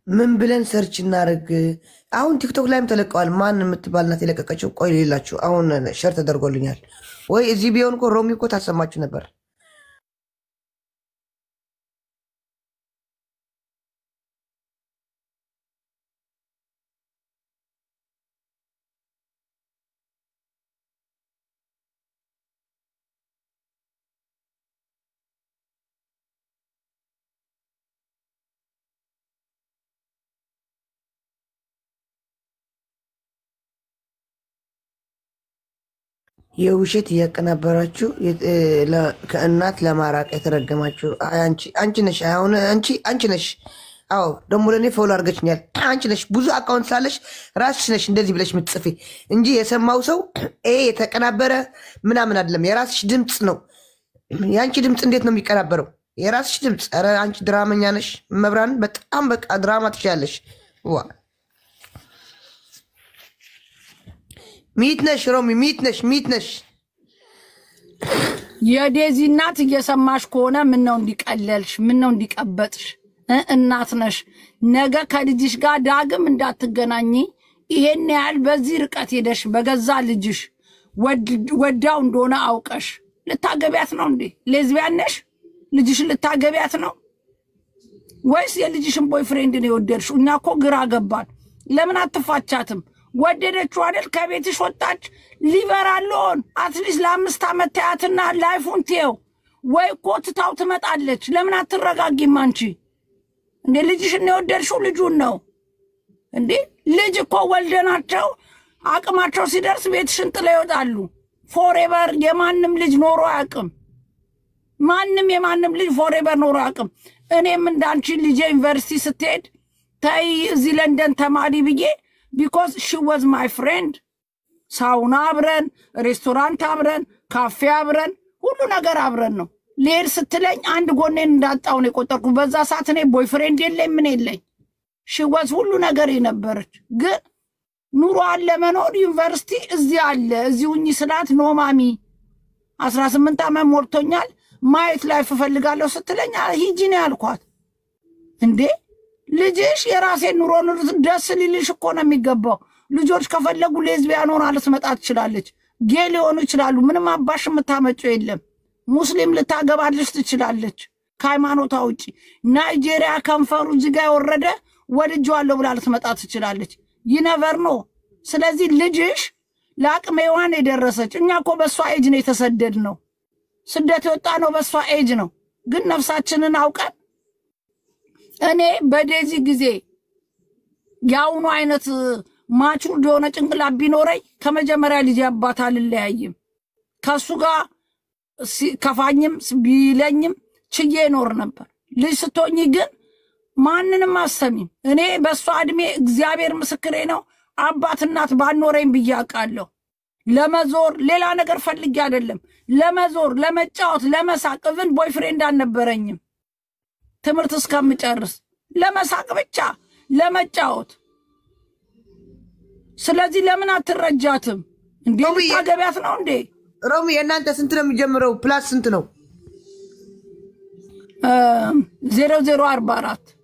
ምን ብለን ሰርች እናደርግ? አሁን ቲክቶክ ላይም ተለቀዋል። ማን የምትባል ናት የለቀቀችው? ቆይ ሌላችሁ አሁን ሸር ተደርጎልኛል ወይ? እዚህ ቢሆን እኮ ሮሚ እኮ ታሰማችሁ ነበር። የውሸት እያቀናበራችሁ ከእናት ለማራቅ የተረገማችሁ አንቺ ነሽ። አሁን አንቺ ነሽ። አዎ ደግሞ ለኔ ፎሎ አድርገሽኛል። አንቺ ነሽ ብዙ አካውንት ሳለሽ ራስሽ ነሽ እንደዚህ ብለሽ ምትጽፊ እንጂ የሰማው ሰው የተቀናበረ ምናምን አይደለም። የራስሽ ድምጽ ነው። ያንቺ ድምጽ እንዴት ነው የሚቀናበረው? የራስሽ ድምጽ። ኧረ አንቺ ድራመኛ ነሽ። መብራን በጣም በቃ ድራማ ትችያለሽ። ዋ ሚት ነሽ ሮሚ፣ ሚት ነሽ። የዴዚ እናት እየሰማሽ ከሆነ ምን ነው እንዲቀለልሽ? ምን ነው እንዲቀበጥሽ? እናት ነሽ። ነገ ከልጅሽ ጋር ዳግም እንዳትገናኚ ይሄን ያህል በዚህ ርቀት ሄደሽ በገዛ ልጅሽ ወዳው እንደሆነ አውቀሽ ልታገቢያት ነው እንዴ? ሌዝቢያን ነሽ? ልጅሽን ልታገቢያት ነው ወይስ የልጅሽን ቦይፍሬንድ ነው የወደድሽው? እኛ እኮ ግራ ገባን። ለምን አትፋቻትም? ወደደችው አይደል? ከቤትሽ ወጣች። ሊበራሎን አትሊስት ለ5 ዓመት ታያትና ላይፉን ትየው ወይ እኮ ትታው ትመጣለች። ለምን አትረጋጊም አንቺ? እንዴ ልጅሽን ነው የወደድሽው? ልጁን ነው እንዴ? ልጅ እኮ ወልደናቸው አቅማቸው ሲደርስ ቤትሽን ጥለው ይወጣሉ። ፎሬቨር የማንም ልጅ ኖሮ አያውቅም። ማንም የማንም ልጅ ፎሬቨር ኖሮ አያውቅም። እኔም እንዳንቺ ልጄ ዩኒቨርሲቲ ስትሄድ ታይ እዚህ ለንደን ተማሪ ብዬ because she was my friend ሳውና አብረን፣ ሬስቶራንት አብረን፣ ካፌ አብረን፣ ሁሉ ነገር አብረን ነው። ሌር ስትለኝ አንድ ጎኔን እንዳጣው ነው የቆጠርኩ። በዛ ሰዓት እኔ ቦይፍሬንድ የለኝ ምን የለኝ። she was ሁሉ ነገር የነበረች ግን ኑሮ አለ መኖር ዩኒቨርሲቲ እዚህ አለ እዚህ ሁኚ ስላት ኖ ማሚ 18 ዓመት ሞልቶኛል ማየት ላይ ፈልጋለሁ ስትለኝ ሂጂ ነው ያልኳት። እንዴ ልጅሽ የራሴ ኑሮ ደስ ሊልሽ እኮ ነው የሚገባው። ልጆች ከፈለጉ ሌዝቢያን ሆና ልትመጣ ትችላለች። ጌ ሊሆኑ ይችላሉ። ምንም አባሽ የምታመጪው የለም። ሙስሊም ልታገባልሽ ትችላለች ከሃይማኖቷ ውጪ። ናይጄሪያ ከንፈሩ ዝጋ ወረደ ወድጄዋለሁ ብላ ልትመጣ ትችላለች። ይነቨር ነው። ስለዚህ ልጅሽ ለአቅመ ሔዋን የደረሰች እኛ እኮ በሷ ኤጅ ነው የተሰደድ ነው። ስደት የወጣ ነው በሷ ኤጅ ነው። ግን ነፍሳችንን አውቀን እኔ በዴዚ ጊዜ ያውኑ አይነት ማቹር እንደሆነ ጭንቅላት ቢኖረኝ ከመጀመሪያ ልጅ አባት አልለያይም። ከሱ ጋር ከፋኝም ቢለኝም ችዬ ኖር ነበር። ልጅ ስትሆኚ ግን ማንንም አሰሚም። እኔ በሷ እድሜ እግዚአብሔር ምስክሬ ነው አባት እናት ባኖረኝ ብያቃለሁ። ለመዞር ሌላ ነገር ፈልጌ አይደለም። ለመዞር ለመጫወት ለመሳቅ ኢቭን ቦይፍሬንድ አልነበረኝም። ትምህርት እስከምጨርስ ለመሳቅ ብቻ ለመጫወት። ስለዚህ ለምን አትረጃትም እንዴ? ታገቢያት ነው እንዴ? ሮሚ የእናንተ ስንት ነው የሚጀምረው? ፕላስ ስንት ነው? 0044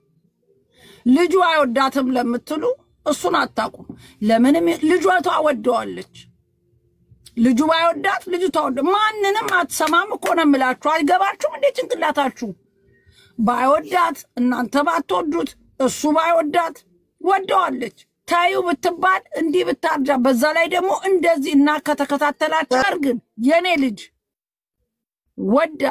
ልጁ አይወዳትም ለምትሉ እሱን አታቁም። ለምንም ልጇ ታወደዋለች። ልጁ ባይወዳት ልጁ ታወደ ማንንም አትሰማም እኮ ነው የምላችሁ። አይገባችሁም እንዴ ጭንቅላታችሁ? ባይወዳት እናንተ ባትወዱት እሱ ባይወዳት ወደዋለች። ታዩ ብትባል እንዲህ ብታርጃ በዛ ላይ ደግሞ እንደዚህ እና ከተከታተላችሁ ግን የኔ ልጅ ወዳ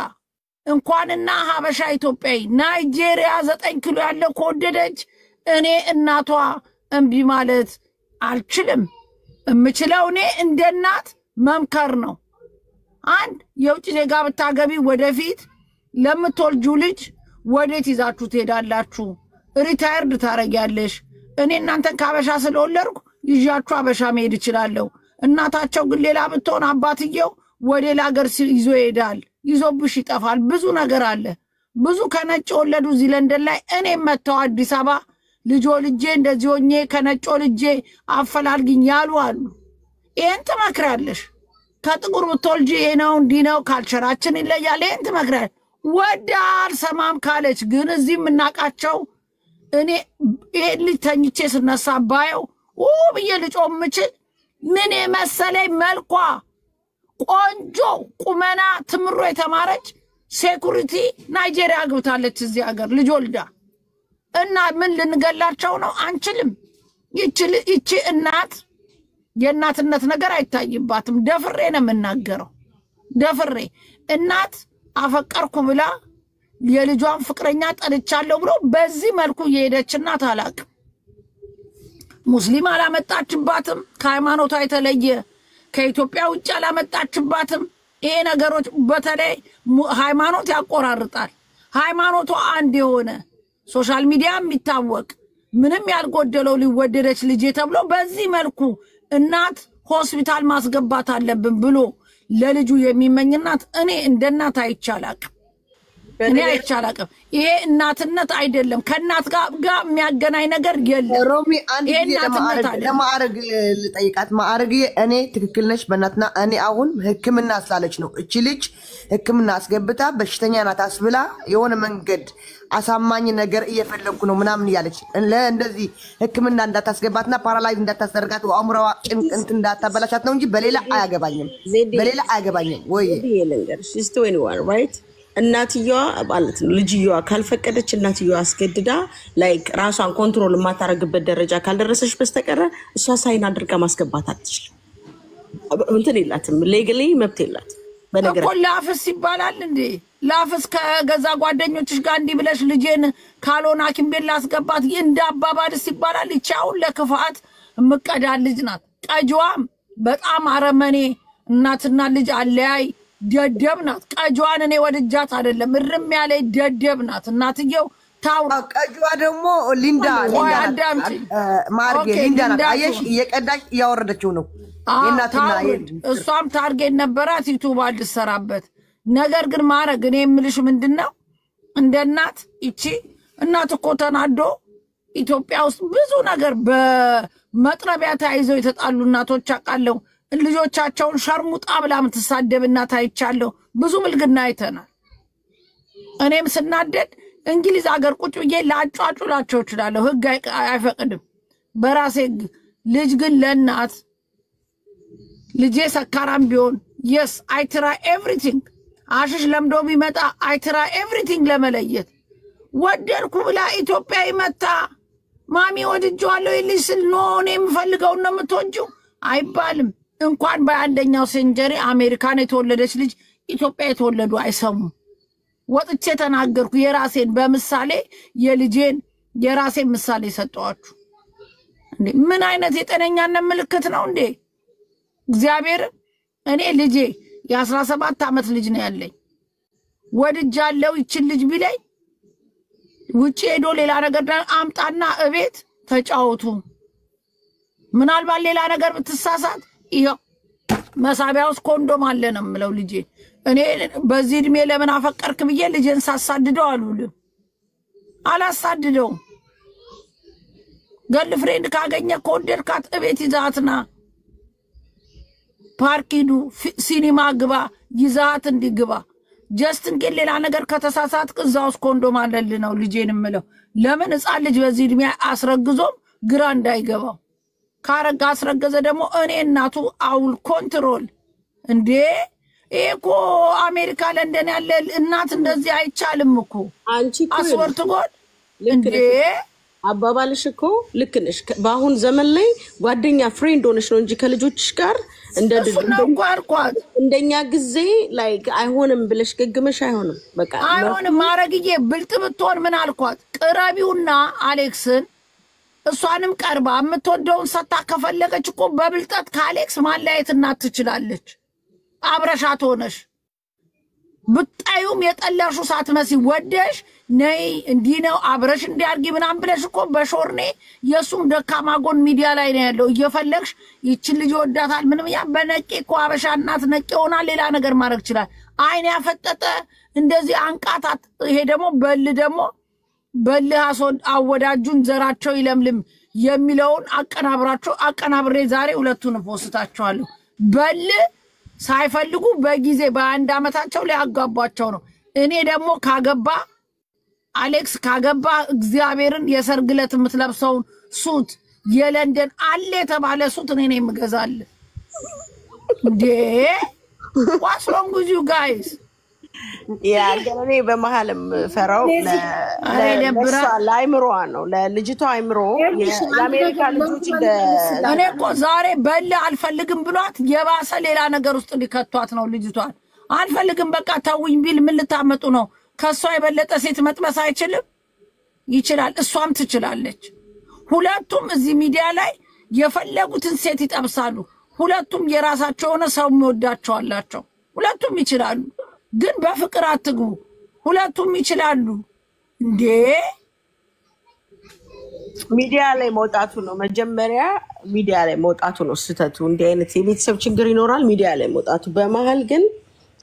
እንኳንና ሀበሻ ኢትዮጵያዊ ናይጄሪያ 9 ኪሎ ያለው ከወደደች እኔ እናቷ እምቢ ማለት አልችልም። እምችለው እኔ እንደ እናት መምከር ነው። አንድ የውጭ ዜጋ ብታገቢ ወደፊት ለምትወልጁ ልጅ ወዴት ይዛችሁ ትሄዳላችሁ? ሪታየርድ ታረጊያለሽ። እኔ እናንተን ከሀበሻ ስለወለድኩ ይዣችሁ ሀበሻ መሄድ እችላለሁ። እናታቸው ግን ሌላ ብትሆን አባትየው ወደ ሌላ ሀገር ይዞ ይሄዳል። ይዞብሽ ይጠፋል። ብዙ ነገር አለ። ብዙ ከነጭ ወለዱ እዚህ ለንደን ላይ እኔም መተው አዲስ አበባ ልጆ ልጄ እንደዚህ ሆኜ ከነጭ ልጄ አፈላልግኝ ያሉ አሉ። ይሄን ትመክሪያለሽ? ከጥቁር ብትወልጂ ይሄ ነው እንዲህ ነው ካልቸራችን ይለያል። ይሄን ትመክሪያለሽ? ወዳ አልሰማም ካለች ግን እዚህ የምናውቃቸው እኔ ይሄን ልጅ ተኝቼ ስነሳ ባየው ብዬ ልጮህ የምችል ምን መሰለኝ መልኳ ቆንጆ ቁመና ትምሮ የተማረች ሴኩሪቲ ናይጄሪያ ግብታለች እዚህ ሀገር ልጅ ወልዳ እና ምን ልንገላቸው ነው? አንችልም። ይቺ እናት የእናትነት ነገር አይታይባትም። ደፍሬ ነው የምናገረው። ደፍሬ እናት አፈቀርኩ ብላ የልጇን ፍቅረኛ ጠልቻለሁ ብሎ በዚህ መልኩ የሄደች እናት አላቅም። ሙስሊም አላመጣችባትም። ከሃይማኖቷ የተለየ ከኢትዮጵያ ውጭ አላመጣችባትም። ይሄ ነገሮች በተለይ ሃይማኖት ያቆራርጣል። ሃይማኖቱ አንድ የሆነ ሶሻል ሚዲያ የሚታወቅ ምንም ያልጎደለው ሊወደደች ልጅ ተብሎ በዚህ መልኩ እናት ሆስፒታል ማስገባት አለብን ብሎ ለልጁ የሚመኝ እናት እኔ እንደ እናት አይቻላቅም። እኔ አይቻላቅም። ይሄ እናትነት አይደለም። ከእናት ጋር የሚያገናኝ ነገር የለም። ሮሚ አንድ ለማዕረግ ልጠይቃት። ማዕረግ እኔ ትክክል ነሽ በእናትና እኔ አሁን ሕክምና ስላለች ነው እቺ ልጅ ሕክምና አስገብታ በሽተኛ ናት አስብላ የሆነ መንገድ አሳማኝ ነገር እየፈለኩ ነው ምናምን ያለች ለእንደዚህ ሕክምና እንዳታስገባትና ፓራላይዝ እንዳታስደርጋት አእምሮዋ ጭንቅንት እንዳታበላሻት ነው እንጂ በሌላ አያገባኝም። በሌላ አያገባኝም ወይ ልንገርሽ is 21 right እናትየዋ ማለት ነው ልጅየዋ ካልፈቀደች እናትየዋ አስገድዳ ላይክ ራሷን ኮንትሮል ማታረግበት ደረጃ ካልደረሰች በስተቀር እሷ ሳይን አድርጋ ማስገባት አትችልም። እንትን የላትም ሌጋሊ መብት የላትም። በነገር እኮ ላፍስ ይባላል እንዴ? ላፍስ ከገዛ ጓደኞችሽ ጋር እንዲህ ብለሽ ልጄን ካልሆነ ሐኪም ቤት ላስገባት እንደ አባባልስ ይባላል? ይቻው ለክፋት ምቀዳ ልጅ ናት። ቀጅዋም በጣም አረመኔ እናትና ልጅ አለያይ ደደብ ናት። ቀጅዋን እኔ ወድጃት አይደለም እርም ያለ ደደብ ናት እናትየው። ታው ቀጅዋ ደግሞ ሊንዳ ማርጌ ሊንዳ ናት። አየሽ እየቀዳሽ እያወረደችው ነው የእናትና እሷም ታርጌት ነበራት ዩቲዩብ አልሰራበት ነገር ግን ማረግ እኔ የምልሽ ምንድነው እንደ እናት እቺ እናት እኮ ተናዶ ኢትዮጵያ ውስጥ ብዙ ነገር በመጥረቢያ ተያይዘው የተጣሉ እናቶች አቃለው ልጆቻቸውን ሸርሙጣ ብላ ምትሳደብ እናት አይቻለሁ። ብዙ ምልግና አይተናል። እኔም ስናደድ እንግሊዝ ሀገር ቁጭ ብዬ ላጫጩላቸው እችላለሁ። ህግ አይፈቅድም በራሴ ልጅ ግን ለእናት ልጄ ሰካራም ቢሆን yes I try everything አሽሽ ለምዶ ቢመጣ I try everything ለመለየት ወደርኩ ብላ ኢትዮጵያ ይመጣ ማሚ ወድጄዋለሁ ይልሽ ነው እኔ የምፈልገው ነው የምትወጂው አይባልም። እንኳን በአንደኛው ሴንቸሪ አሜሪካን የተወለደች ልጅ ኢትዮጵያ የተወለዱ አይሰሙ። ወጥቼ ተናገርኩ የራሴን በምሳሌ የልጄን የራሴን ምሳሌ ሰጠዋችሁ። እንዴ ምን አይነት የጤነኛነት ምልክት ነው እንዴ? እግዚአብሔር እኔ ልጄ የ17 ዓመት ልጅ ነው ያለኝ ወድጃለሁ ይችን ልጅ ቢለኝ ውጪ ሄዶ ሌላ ነገር አምጣና እቤት ተጫወቱ ምናልባት ሌላ ነገር ብትሳሳት ይሄው መሳቢያ ውስጥ ኮንዶም አለ ነው የምለው ልጄ። እኔ በዚህ እድሜ ለምን አፈቀርክ ብዬ ልጄን ሳሳድደው አልውልም አላሳድደው። ገርል ፍሬንድ ካገኘ ከወደድካት እቤት ይዛትና ፓርኪዱ ሲኒማ ግባ ይዛት እንዲግባ ጀስትን ግን ሌላ ነገር ከተሳሳት ቅዛውስ ኮንዶም አለል ነው ልጄን የምለው። ለምን ሕፃን ልጅ በዚህ እድሜ አስረግዞም ግራ እንዳይገባው ካረጋ አስረገዘ ደግሞ እኔ እናቱ አውል ኮንትሮል እንዴ እኮ አሜሪካ ለንደን ያለ እናት እንደዚህ አይቻልም እኮ አንቺ እኮ አስወርት ጎል እንዴ አባባልሽ እኮ ልክ ነሽ። በአሁን ዘመን ላይ ጓደኛ ፍሬንድ ሆነሽ ነው እንጂ ከልጆችሽ ጋር እንደኛ ጊዜ ላይክ አይሆንም ብለሽ ገግመሽ አይሆንም። በቃ አይሆንም። ማረግዬ ብልጥ ብትሆን ምን አልኳት ቅረቢውና አሌክስን እሷንም ቀርባ የምትወደውን ሰጣ ከፈለገች እኮ በብልጠት ከአሌክስ ማለያየት እናት ትችላለች። አብረሻት ሆነሽ ብታዩም የጠላሹ ሳትመሲ ወደሽ ነይ እንዲህ ነው አብረሽ እንዲያርጊ ምናምን ብለሽ እኮ በሾርኔ የሱም ደካማ ጎን ሚዲያ ላይ ነው ያለው እየፈለግሽ ይችን ልጅ ወዳታል ምንም ያ በነቄ እኮ አበሻ እናት ነቄ ሆና ሌላ ነገር ማድረግ ይችላል። አይን ያፈጠጠ እንደዚህ አንቃታት። ይሄ ደግሞ በልህ አወዳጁን ዘራቸው ይለምልም የሚለውን አቀናብሬ ዛሬ ሁለቱን ፖስታቸዋለሁ። በልህ ሳይፈልጉ በጊዜ በአንድ አመታቸው ሊያጋቧቸው ነው። እኔ ደግሞ ካገባ አሌክስ ካገባ እግዚአብሔርን የሰርግለት የምትለብሰውን ሱት የለንደን አለ የተባለ ሱት እኔ ነኝ የምገዛል። እንዴ what's wrong with you guys? ያገኔ በመሐልም ፈራው ለአይምሮ ነው ለልጅቷ አይምሮ የአሜሪካ ልጆች እኔ እኮ ዛሬ በለ አልፈልግም ብሏት የባሰ ሌላ ነገር ውስጥ ሊከቷት ነው ልጅቷን። አልፈልግም በቃ ተውኝ ቢል ምን ልታመጡ ነው? ከሷ የበለጠ ሴት መጥበስ አይችልም? ይችላል፣ እሷም ትችላለች። ሁለቱም እዚህ ሚዲያ ላይ የፈለጉትን ሴት ይጠብሳሉ። ሁለቱም የራሳቸው ሆነ ሰው የሚወዳቸው አላቸው። ሁለቱም ይችላሉ፣ ግን በፍቅር አትግቡ። ሁለቱም ይችላሉ እንዴ? ሚዲያ ላይ መውጣቱ ነው መጀመሪያ፣ ሚዲያ ላይ መውጣቱ ነው ስተቱ። እንዲህ አይነት የቤተሰብ ችግር ይኖራል ሚዲያ ላይ መውጣቱ። በመሀል ግን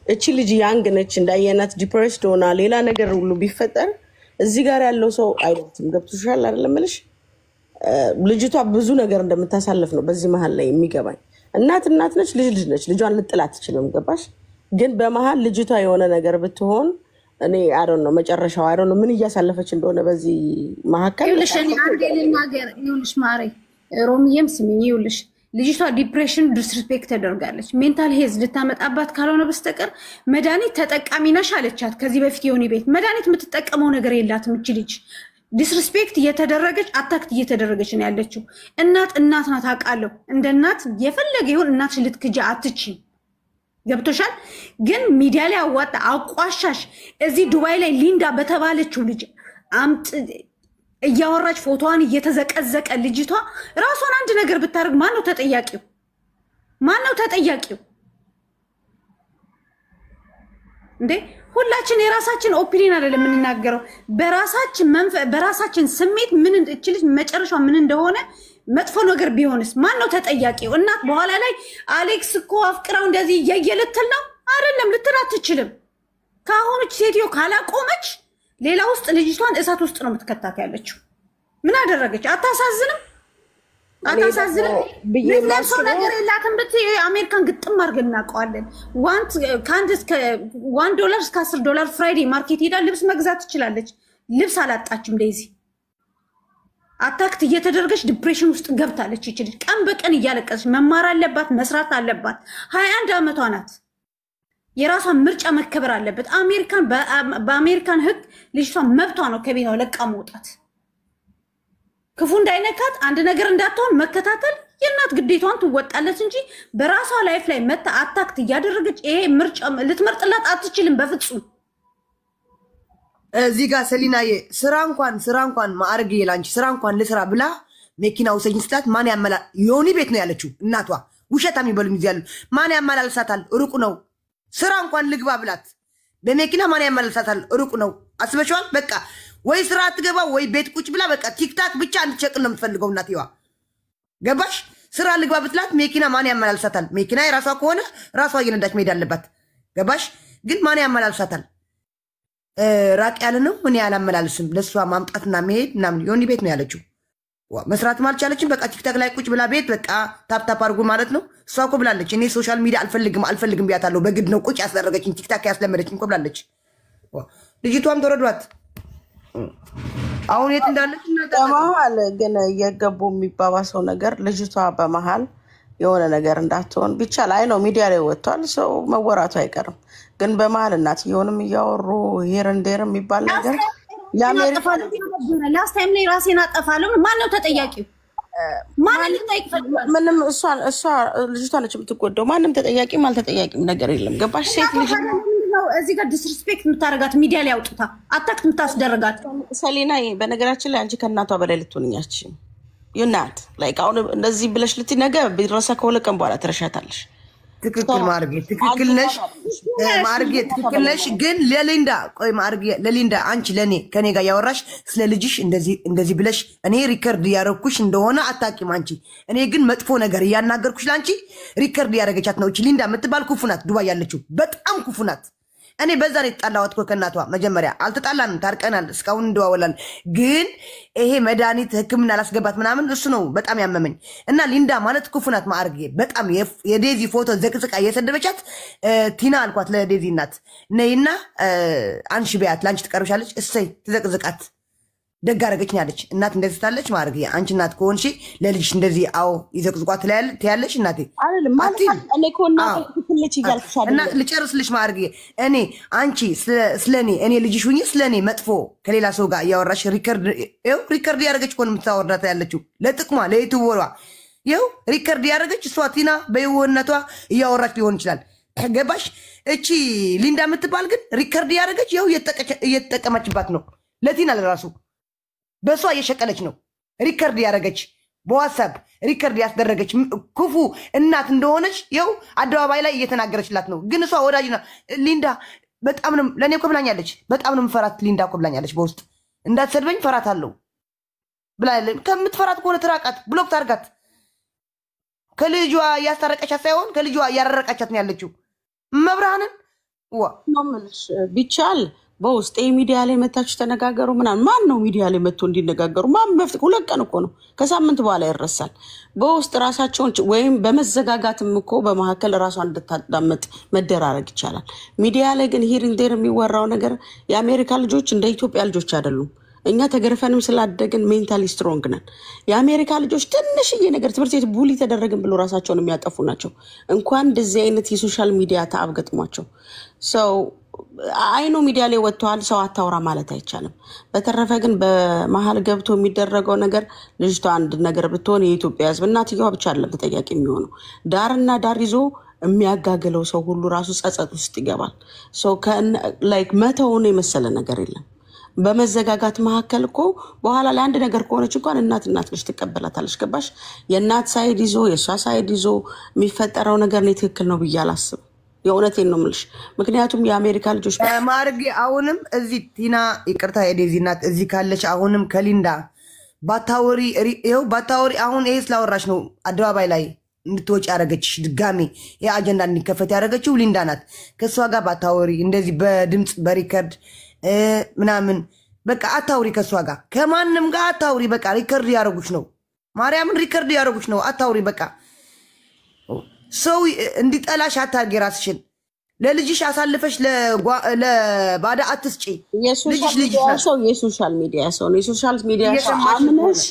እቺ ልጅ ያንግ ነች እንዳየናት ዲፕሬስድ ሆና ሌላ ነገር ሁሉ ቢፈጠር እዚህ ጋር ያለው ሰው አይደለም። ገብቶሻል አይደለም እልሽ? ልጅቷ ብዙ ነገር እንደምታሳልፍ ነው በዚህ መሀል ላይ የሚገባኝ። እናት ነች፣ ልጅ ነች፣ ልጇን ልጥላ አትችልም። ገባሽ? ግን በመሀል ልጅቷ የሆነ ነገር ብትሆን እኔ አይዶን ነው መጨረሻው አይዶን ነው ምን እያሳለፈች እንደሆነ በዚህ መሀከል ይኸውልሽ እኔ አንዴ ልናገር። ይኸውልሽ ማሬ ሮሚየም ስሚኝ። ይኸውልሽ ልጅቷ ዲፕሬሽን ዲስሪስፔክት ተደርጋለች። ሜንታል ሄዝ ልታመጣባት ካልሆነ በስተቀር መድኃኒት ተጠቃሚ ነሽ አለቻት። ከዚህ በፊት የሆነ ቤት መድኃኒት የምትጠቀመው ነገር የላትም እቺ ልጅ። ዲስሪስፔክት እየተደረገች አታክት እየተደረገች ነው ያለችው። እናት ናት አውቃለሁ። እንደ እናት የፈለገ ይሁን እናትሽ ልትክጃ አትችይ። ገብቶሻል? ግን ሚዲያ ላይ አዋጣ አቋሻሽ እዚህ ዱባይ ላይ ሊንዳ በተባለችው ልጅ አምጥ እያወራች ፎቶዋን እየተዘቀዘቀ ልጅቷ ራሷን አንድ ነገር ብታደርግ ማነው ተጠያቂው? ማነው ተጠያቂው እንዴ? ሁላችን የራሳችን ኦፒኒየን አይደለም የምንናገረው። በራሳችን ስሜት ምን እችልሽ መጨረሻው ምን እንደሆነ መጥፎ ነገር ቢሆንስ ማነው ተጠያቂው? እናት በኋላ ላይ አሌክስ እኮ አፍቅራው እንደዚህ እየየልትል ነው አይደለም ልትል አትችልም። ካሁንች ሴትዮ ካላቆመች ሌላ ውስጥ ልጅቷን እሳት ውስጥ ነው የምትከታት ያለችው። ምን አደረገች? አታሳዝንም? አታሳዝንም? ምትለብሰው ነገር የላትም ብትይ አሜሪካን ግጥም አድርገን እናውቀዋለን። $1 እስከ $10 ፍራይዴ ማርኬት ሄዳ ልብስ መግዛት ትችላለች። ልብስ አላጣችም። ዴዚ አታክት እየተደረገች ዲፕሬሽን ውስጥ ገብታለች። ይችላል ቀን በቀን እያለቀሰች መማር አለባት፣ መስራት አለባት። 21 ዓመቷ ናት። የራሷን ምርጫ መከበር አለበት። በአሜሪካን ሕግ ልጅቷ መብቷ ነው ከቤቷ ለቃ መውጣት። ክፉ እንዳይነካት አንድ ነገር እንዳትሆን መከታተል የእናት ግዴታዋን ትወጣለች እንጂ በራሷ ላይፍ ላይ መታ አታክት እያደረገች ይሄ ምርጫ ልትመርጥላት አትችልም በፍጹም። እዚህ ጋር ሰሊናዬ ስራ እንኳን ማዕረግ ይላንቺ ስራ እንኳን ለስራ ብላ መኪና ውሰጂኝ ስትላት ማን ያመላል? ዮኒ ቤት ነው ያለችው እናቷ። ውሸታም ይበሉኝ ይያሉ። ማን ያመላልሳታል? ሩቅ ነው። ስራ እንኳን ልግባ ብላት በመኪና ማን ያመላልሳታል? ሩቅ ነው። አስበሽዋል? በቃ ወይ ስራ አትገባ ወይ ቤት ቁጭ ብላ በቃ ቲክታክ ብቻ እንድትሸቅል ነው የምትፈልገው እናትየዋ። ገባሽ? ስራ ልግባ ብትላት መኪና ማን ያመላልሳታል? መኪና የራሷ ከሆነ ራሷ እየነዳች መሄድ አለባት። ገባሽ? ግን ማን ያመላልሳታል? ራቅ ያለ ነው። እኔ አላመላልስም። ለሷ ማምጣትና መሄድ ምናምን ዮኒ ቤት ነው ያለችው። መስራት ማልቻለችም። በቃ ቲክታክ ላይ ቁጭ ብላ ቤት በቃ ታፕታፕ አድርጉ ማለት ነው። እሷ እኮ ብላለች እኔ ሶሻል ሚዲያ አልፈልግም ብያታለሁ። በግድ ነው ቁጭ ያስደረገችኝ ቲክታክ ያስለመደችኝ እኮ ብላለች። ልጅቷም ተረዷት። አሁን የት እንዳለች በመሀል ግን እየገቡ የሚባባሰው ነገር ልጅቷ በመሀል የሆነ ነገር እንዳትሆን ብቻ ላይ ነው ሚዲያ ላይ ወጥቷል። ሰው መወራቱ አይቀርም። ግን በመሀል እናትየውንም እያወሩ ሄር እንዴር የሚባል ነገር ላስት ታይም ላይ ራሴን አጠፋለሁ። ማነው ተጠያቂው? ማንን ልጠይቅ ፈልጋለሁ? ምንም እሷ ልጅቷ ነች የምትጎዳው። ማንም ተጠያቂም አልተጠያቂም ነገር የለም። ገባሽ? ሴት ልጅ ነው እዚህ ጋር ዲስሪስፔክት የምታደርጋት ሚዲያ ላይ አውጥታ አታክት የምታስደርጋት ሰሊና። በነገራችን ላይ አንቺ ከእናቷ በላይ ልትሆንኛች ዩናት ላይክ አሁን እንደዚህ ብለሽ ልትነገር ቢረሳ ከሁለት ቀን በኋላ ትረሻታለሽ። ትክክል ማርጌ፣ ትክክል ነሽ ማርጌ፣ ትክክል ነሽ። ግን ለሊንዳ ቆይ ማርጌ፣ ለሊንዳ አንቺ ለኔ ከኔ ጋር ያወራሽ ስለ ልጅሽ እንደዚህ ብለሽ እኔ ሪከርድ ያረኩሽ እንደሆነ አታቂም አንቺ። እኔ ግን መጥፎ ነገር እያናገርኩሽ ላንቺ ሪከርድ ያረገቻት ነው። እቺ ሊንዳ የምትባል ኩፉ ናት። ዱባይ ያለችው በጣም ኩፉ ናት። እኔ በዛ ነው የተጣላሁት እኮ ከእናቷ። መጀመሪያ አልተጣላንም፣ ታርቀናል፣ እስካሁን እንደዋወላለን። ግን ይሄ መድኃኒት ሕክምና ላስገባት ምናምን እሱ ነው በጣም ያመመኝ። እና ሊንዳ ማለት ክፉ ናት ማርጌ። በጣም የዴዚ ፎቶ ዘቅዝቃ እየሰደበቻት ቲና አልኳት ለዴዚ እናት ነይና አንሺ በያት፣ ለአንቺ ትቀርብሻለች። እሰይ ትዘቅዝቃት ደግ አደረገች ያለች እናት እንደዚህ ታለች ማርጌ። አንቺ እናት ከሆንሽ ለልጅሽ እንደዚህ አዎ ይዘቅዝቋት ትያለሽ እናቴ እና ልጨርስልሽ ማርጌ። እኔ አንቺ ስለኔ እኔ ልጅሽ ሁኚ ስለኔ መጥፎ ከሌላ ሰው ጋር እያወራሽ ሪከርድ ያደረገች እኮ ነው የምታወርዳት ያለችው ለጥቅሟ ለዩቱበሯ። ይኸው ሪከርድ ያደረገች እሷ ቲና በየወነቷ እያወራች ሊሆን ይችላል። ገባሽ? እቺ ሊንዳ የምትባል ግን ሪከርድ ያደረገች ይኸው እየተጠቀመችባት ነው ለቲና ለራሱ በሷ እየሸቀለች ነው ሪከርድ ያደረገች። በዋትስአፕ ሪከርድ ያስደረገች ክፉ እናት እንደሆነች ይኸው አደባባይ ላይ እየተናገረችላት ነው። ግን እሷ ወዳጅና ሊንዳ በጣም ነው ለኔ እኮ ብላኛለች። በጣም ነው የምፈራት ሊንዳ እኮ ብላኛለች። በውስጥ እንዳትሰድበኝ ፈራታለሁ ብላለች። ከምትፈራት ከሆነ ትራቃት፣ ብሎክ ታርጋት። ከልጇ ያስታረቀቻት ሳይሆን ከልጇ ያራረቀቻት ነው ያለችው። መብራንን ማምልሽ ቢቻል በውስጥ ሚዲያ ላይ መታችሁ ተነጋገሩ ምናምን። ማን ነው ሚዲያ ላይ መጥቶ እንዲነጋገሩ? ማን መፍትሄ? 2 ቀን እኮ ነው፣ ከሳምንት በኋላ ይረሳል። በውስጥ ራሳቸውን ወይም በመዘጋጋትም እኮ በመካከል ራሷን እንድታዳመጥ መደራረግ ይቻላል። ሚዲያ ላይ ግን ሂር እንዴር የሚወራው ነገር የአሜሪካ ልጆች እንደ ኢትዮጵያ ልጆች አይደሉም። እኛ ተገርፈንም ስላደግን ሜንታሊ ስትሮንግ ነን። የአሜሪካ ልጆች ትንሽዬ ነገር ትምህርት ቤት ቡሊ ተደረግን ብሎ ራሳቸውን የሚያጠፉ ናቸው። እንኳን እንደዚህ አይነት የሶሻል ሚዲያ ተአብ ገጥሟቸው ሰው አይኖ ሚዲያ ላይ ወጥተዋል። ሰው አታውራ ማለት አይቻልም። በተረፈ ግን በመሀል ገብቶ የሚደረገው ነገር ልጅቷ አንድ ነገር ብትሆን የኢትዮጵያ ሕዝብ እናትየዋ ብቻ አይደለም ተጠያቂ የሚሆነው። ዳርና ዳር ይዞ የሚያጋግለው ሰው ሁሉ ራሱ ጸጸት ውስጥ ይገባል። ሰው ላይክ መተውን የመሰለ ነገር የለም። በመዘጋጋት መካከል እኮ በኋላ ላይ አንድ ነገር ከሆነች እንኳን እናት ልጅ ትቀበላታለች። ገባሽ? የእናት ሳይድ ይዞ የእሷ ሳይድ ይዞ የሚፈጠረው ነገር ነው ትክክል ነው ብዬ አላስብም። የእውነቴን ነው የምልሽ። ምክንያቱም የአሜሪካ ልጆች ማርጌ አሁንም እዚህ ቲና ይቅርታ የዴዚ እናት እዚህ ካለች አሁንም ከሊንዳ ባታወሪ ይኸው ባታወሪ አሁን ይሄ ስላወራሽ ነው አደባባይ ላይ እንድትወጪ ያደረገችሽ ድጋሚ የአጀንዳ እንዲከፈት ያደረገችው ሊንዳ ናት። ከእሷ ጋር ባታወሪ እንደዚህ በድምፅ በሪከርድ ምናምን በቃ አታውሪ። ከሷ ጋር ከማንም ጋር አታውሪ። በቃ ሪከርድ ያደረጉሽ ነው። ማርያምን ሪከርድ ያደረጉሽ ነው። አታውሪ። በቃ ሰው እንዲጠላሽ አታርጊ። ራስሽን ለልጅሽ አሳልፈሽ ለባዳ አትስጪ። የሶሻል ሚዲያ ሰው ነው። የሶሻል ሚዲያ ሰው አምነሽ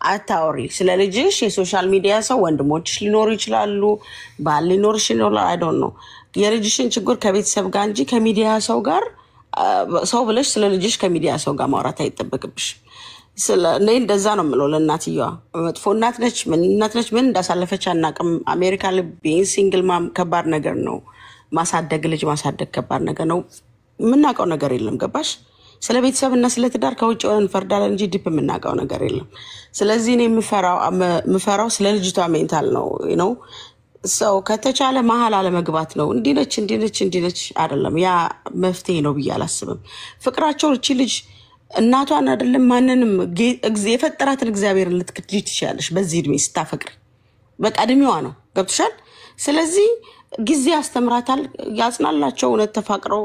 አታውሪ። ስለ ልጅሽ የሶሻል ሚዲያ ሰው ወንድሞችሽ ሊኖሩ ይችላሉ፣ ባል ሊኖርሽ ይኖራል። አይ ዶንት ኖ የልጅሽን ችግር ከቤተሰብ ጋር እንጂ ከሚዲያ ሰው ጋር ሰው ብለሽ ስለ ልጅሽ ከሚዲያ ሰው ጋር ማውራት አይጠበቅብሽ። እኔ እንደዛ ነው የምለው ለእናትየዋ። መጥፎ እናት ነች፣ ምን እንዳሳለፈች አናውቅም። አሜሪካ ቢንግ ሲንግል ማም ከባድ ነገር ነው። ማሳደግ ልጅ ማሳደግ ከባድ ነገር ነው። የምናውቀው ነገር የለም። ገባሽ? ስለ ቤተሰብና ስለ ትዳር ከውጭ ሆነን እንፈርዳለን እንጂ ዲፕ የምናውቀው ነገር የለም። ስለዚህ እኔ የምፈራው ስለ ልጅቷ ሜንታል ነው። ሰው ከተቻለ መሀል አለመግባት ነው። እንዲነች አይደለም። ያ መፍትሄ ነው ብዬ አላስብም። ፍቅራቸው እቺ ልጅ እናቷን አይደለም ማንንም የፈጠራትን እግዚአብሔርን ልትክጂ ትችላለሽ። በዚህ እድሜ ስታፈቅሪ በቃ እድሜዋ ነው። ገብቶሻል? ስለዚህ ጊዜ ያስተምራታል፣ ያጽናላቸው። እውነት ተፋቅረው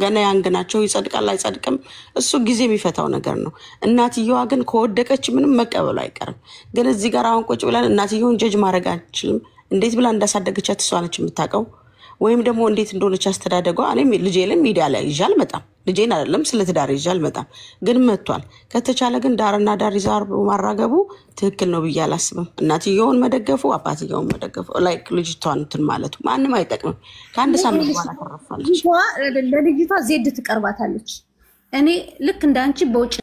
ገና ያንግናቸው። ይጸድቃል አይጸድቅም እሱ ጊዜ የሚፈታው ነገር ነው። እናትየዋ ግን ከወደቀች ምንም መቀበሉ አይቀርም። ግን እዚህ ጋር አሁን ቁጭ ብለን እናትየውን ጀጅ ማድረግ አንችልም። እንዴት ብላ እንዳሳደገቻት እሷ ነች የምታውቀው። ወይም ደግሞ እንዴት እንደሆነች አስተዳደጓ። እኔም ልጄን ሚዲያ ላይ ይዤ አልመጣም። ልጄን አይደለም ስለ ትዳር ይዤ አልመጣም። ግን መጥቷል። ከተቻለ ግን ዳርና ዳር ይዛር ማራገቡ ትክክል ነው ብዬ አላስብም። እናትየውን መደገፉ፣ አባትየውን መደገፉ ላይክ ልጅቷን እንትን ማለቱ ማንም አይጠቅምም። ከአንድ ሳምንት በኋላ ተረፋለች። ለልጅቷ ዜድ ትቀርባታለች። እኔ ልክ እንዳንቺ በውጭ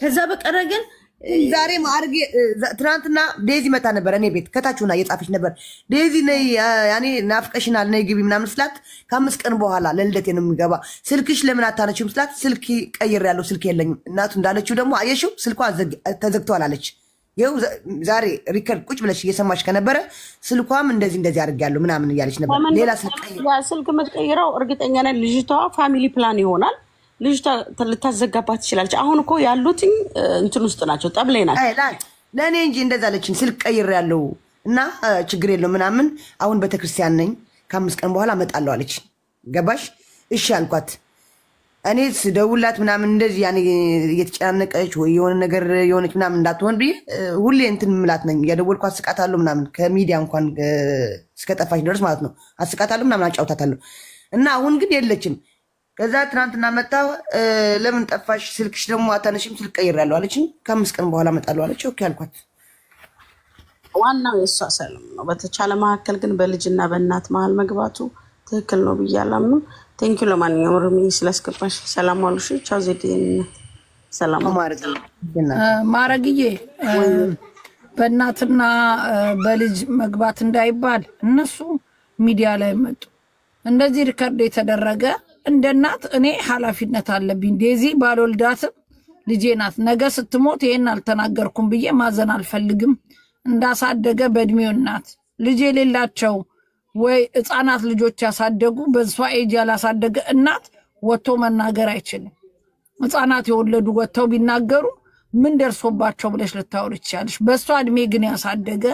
ከዛ በቀረ ግን ዛሬ ማርጌ ትናንትና ዴዚ መጣ ነበር እኔ ቤት ከታችሁና እየጻፈች ነበር። ዴዚ ነይ ያኔ ናፍቀሽናል ነይ ግቢ ምናምን ስላት ከ5 ቀን በኋላ ለልደቴ ነው የሚገባ ስልክሽ ለምን አታነቺም ስላት ስልክ ቀይር ያለው ስልክ የለኝም። እናቱ እንዳለችው ደግሞ አየሽው ስልኳ ተዘግቷል አለች። ይኸው ዛሬ ሪከርድ ቁጭ ብለሽ እየሰማሽ ከነበረ ስልኳም እንደዚህ አድርጋለሁ ምናምን እያለች ነበር። ሌላ ስልክ የምትቀይረው እርግጠኛ ነኝ ልጅቷ ፋሚሊ ፕላን ይሆናል። ልጅቷ ልታዘጋባት ትችላለች። አሁን እኮ ያሉት እንትን ውስጥ ናቸው፣ ጠብላይ ናቸው። ለእኔ እንጂ እንደዛ አለችኝ። ስልክ ቀይር ያለው እና ችግር የለው ምናምን አሁን ቤተክርስቲያን ነኝ ከ5 ቀን በኋላ እመጣለሁ አለች። ገባሽ? እሺ አልኳት። እኔ ስደውላት ምናምን እንደዚህ ያኔ እየተጨናነቀች ወይ የሆነ ነገር የሆነች ምናምን እንዳትሆን ብዬ ሁሌ እንትን ምላት ነኝ። ያደወልኩ አስቃታለሁ ምናምን ከሚዲያ እንኳን እስከጠፋች ድረስ ማለት ነው። አስቃታለሁ ምናምን አጫውታታለሁ። እና አሁን ግን የለችም። ከዛ ትናንትና መጣ ለምን ጠፋሽ? ስልክሽ ደግሞ አታነሽም? ስልክ ቀይሬያለሁ አለችኝ። ከ5 ቀን በኋላ እመጣለሁ አለች። ኦኬ አልኳት። ዋናው የእሷ ሰላም ነው። በተቻለ መካከል ግን በልጅና በእናት መሀል መግባቱ ትክክል ነው ብዬ አላምንም። ቴንኪው ለማንኛውም ርሚ ስላስገባሽ። ሰላም ዋሉሽ። ቻው ዜድ። ሰላም ማረግዬ በእናትና በልጅ መግባት እንዳይባል እነሱ ሚዲያ ላይ መጡ። እንደዚህ ሪከርድ የተደረገ እንደናት እኔ ኃላፊነት አለብኝ ዴዚ ባልወልዳትም ልጄ ናት ነገ ስትሞት ይሄን አልተናገርኩም ብዬ ማዘን አልፈልግም እንዳሳደገ በእድሜው እናት ልጅ የሌላቸው ወይ ህፃናት ልጆች ያሳደጉ በሷ ኤጅ ያላሳደገ እናት ወጥቶ መናገር አይችልም ህፃናት የወለዱ ወጥተው ቢናገሩ ምን ደርሶባቸው ብለሽ ልታወሪ ይችላልሽ በሷ እድሜ ግን ያሳደገ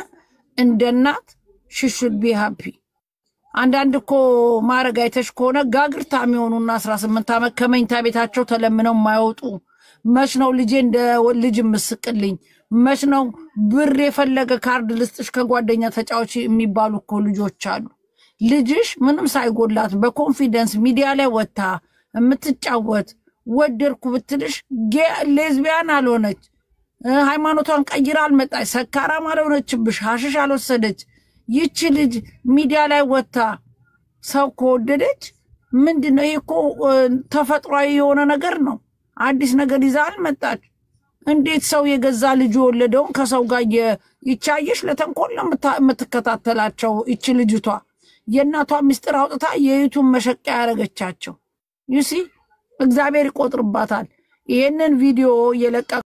እንደናት she should be happy አንዳንድ እኮ ማረግ አይተሽ ከሆነ ጋግርታ የሚሆኑና 18 ዓመት ከመኝታ ቤታቸው ተለምነው ማይወጡ መች ነው ልጄ እንደ ልጅ መስቅልኝ መች ነው ብር የፈለገ ካርድ ልስጥሽ ከጓደኛ ተጫዋች የሚባሉ እኮ ልጆች አሉ ልጅሽ ምንም ሳይጎላት በኮንፊደንስ ሚዲያ ላይ ወጣ የምትጫወት ወደርኩ ብትልሽ ሌዝቢያን አልሆነች ሃይማኖቷን ቀይራ አልመጣች ሰካራም አልሆነችብሽ ሐሽሽ አልወሰደች ይቺ ልጅ ሚዲያ ላይ ወጣ ሰው ከወደደች ምንድነው ይሄ ተፈጥሯዊ የሆነ ነገር ነው አዲስ ነገር ይዛል መጣች እንዴት ሰው የገዛ ልጅ ወለደውን ከሰው ጋር ይቻየሽ ለተንኮል ነው የምትከታተላቸው እቺ ልጅቷ የእናቷ ሚስጥር አውጥታ የዩቱብ መሸቂያ ያረጋቻቸው you see እግዚአብሔር ይቆጥርባታል ይሄንን ቪዲዮ የለቀ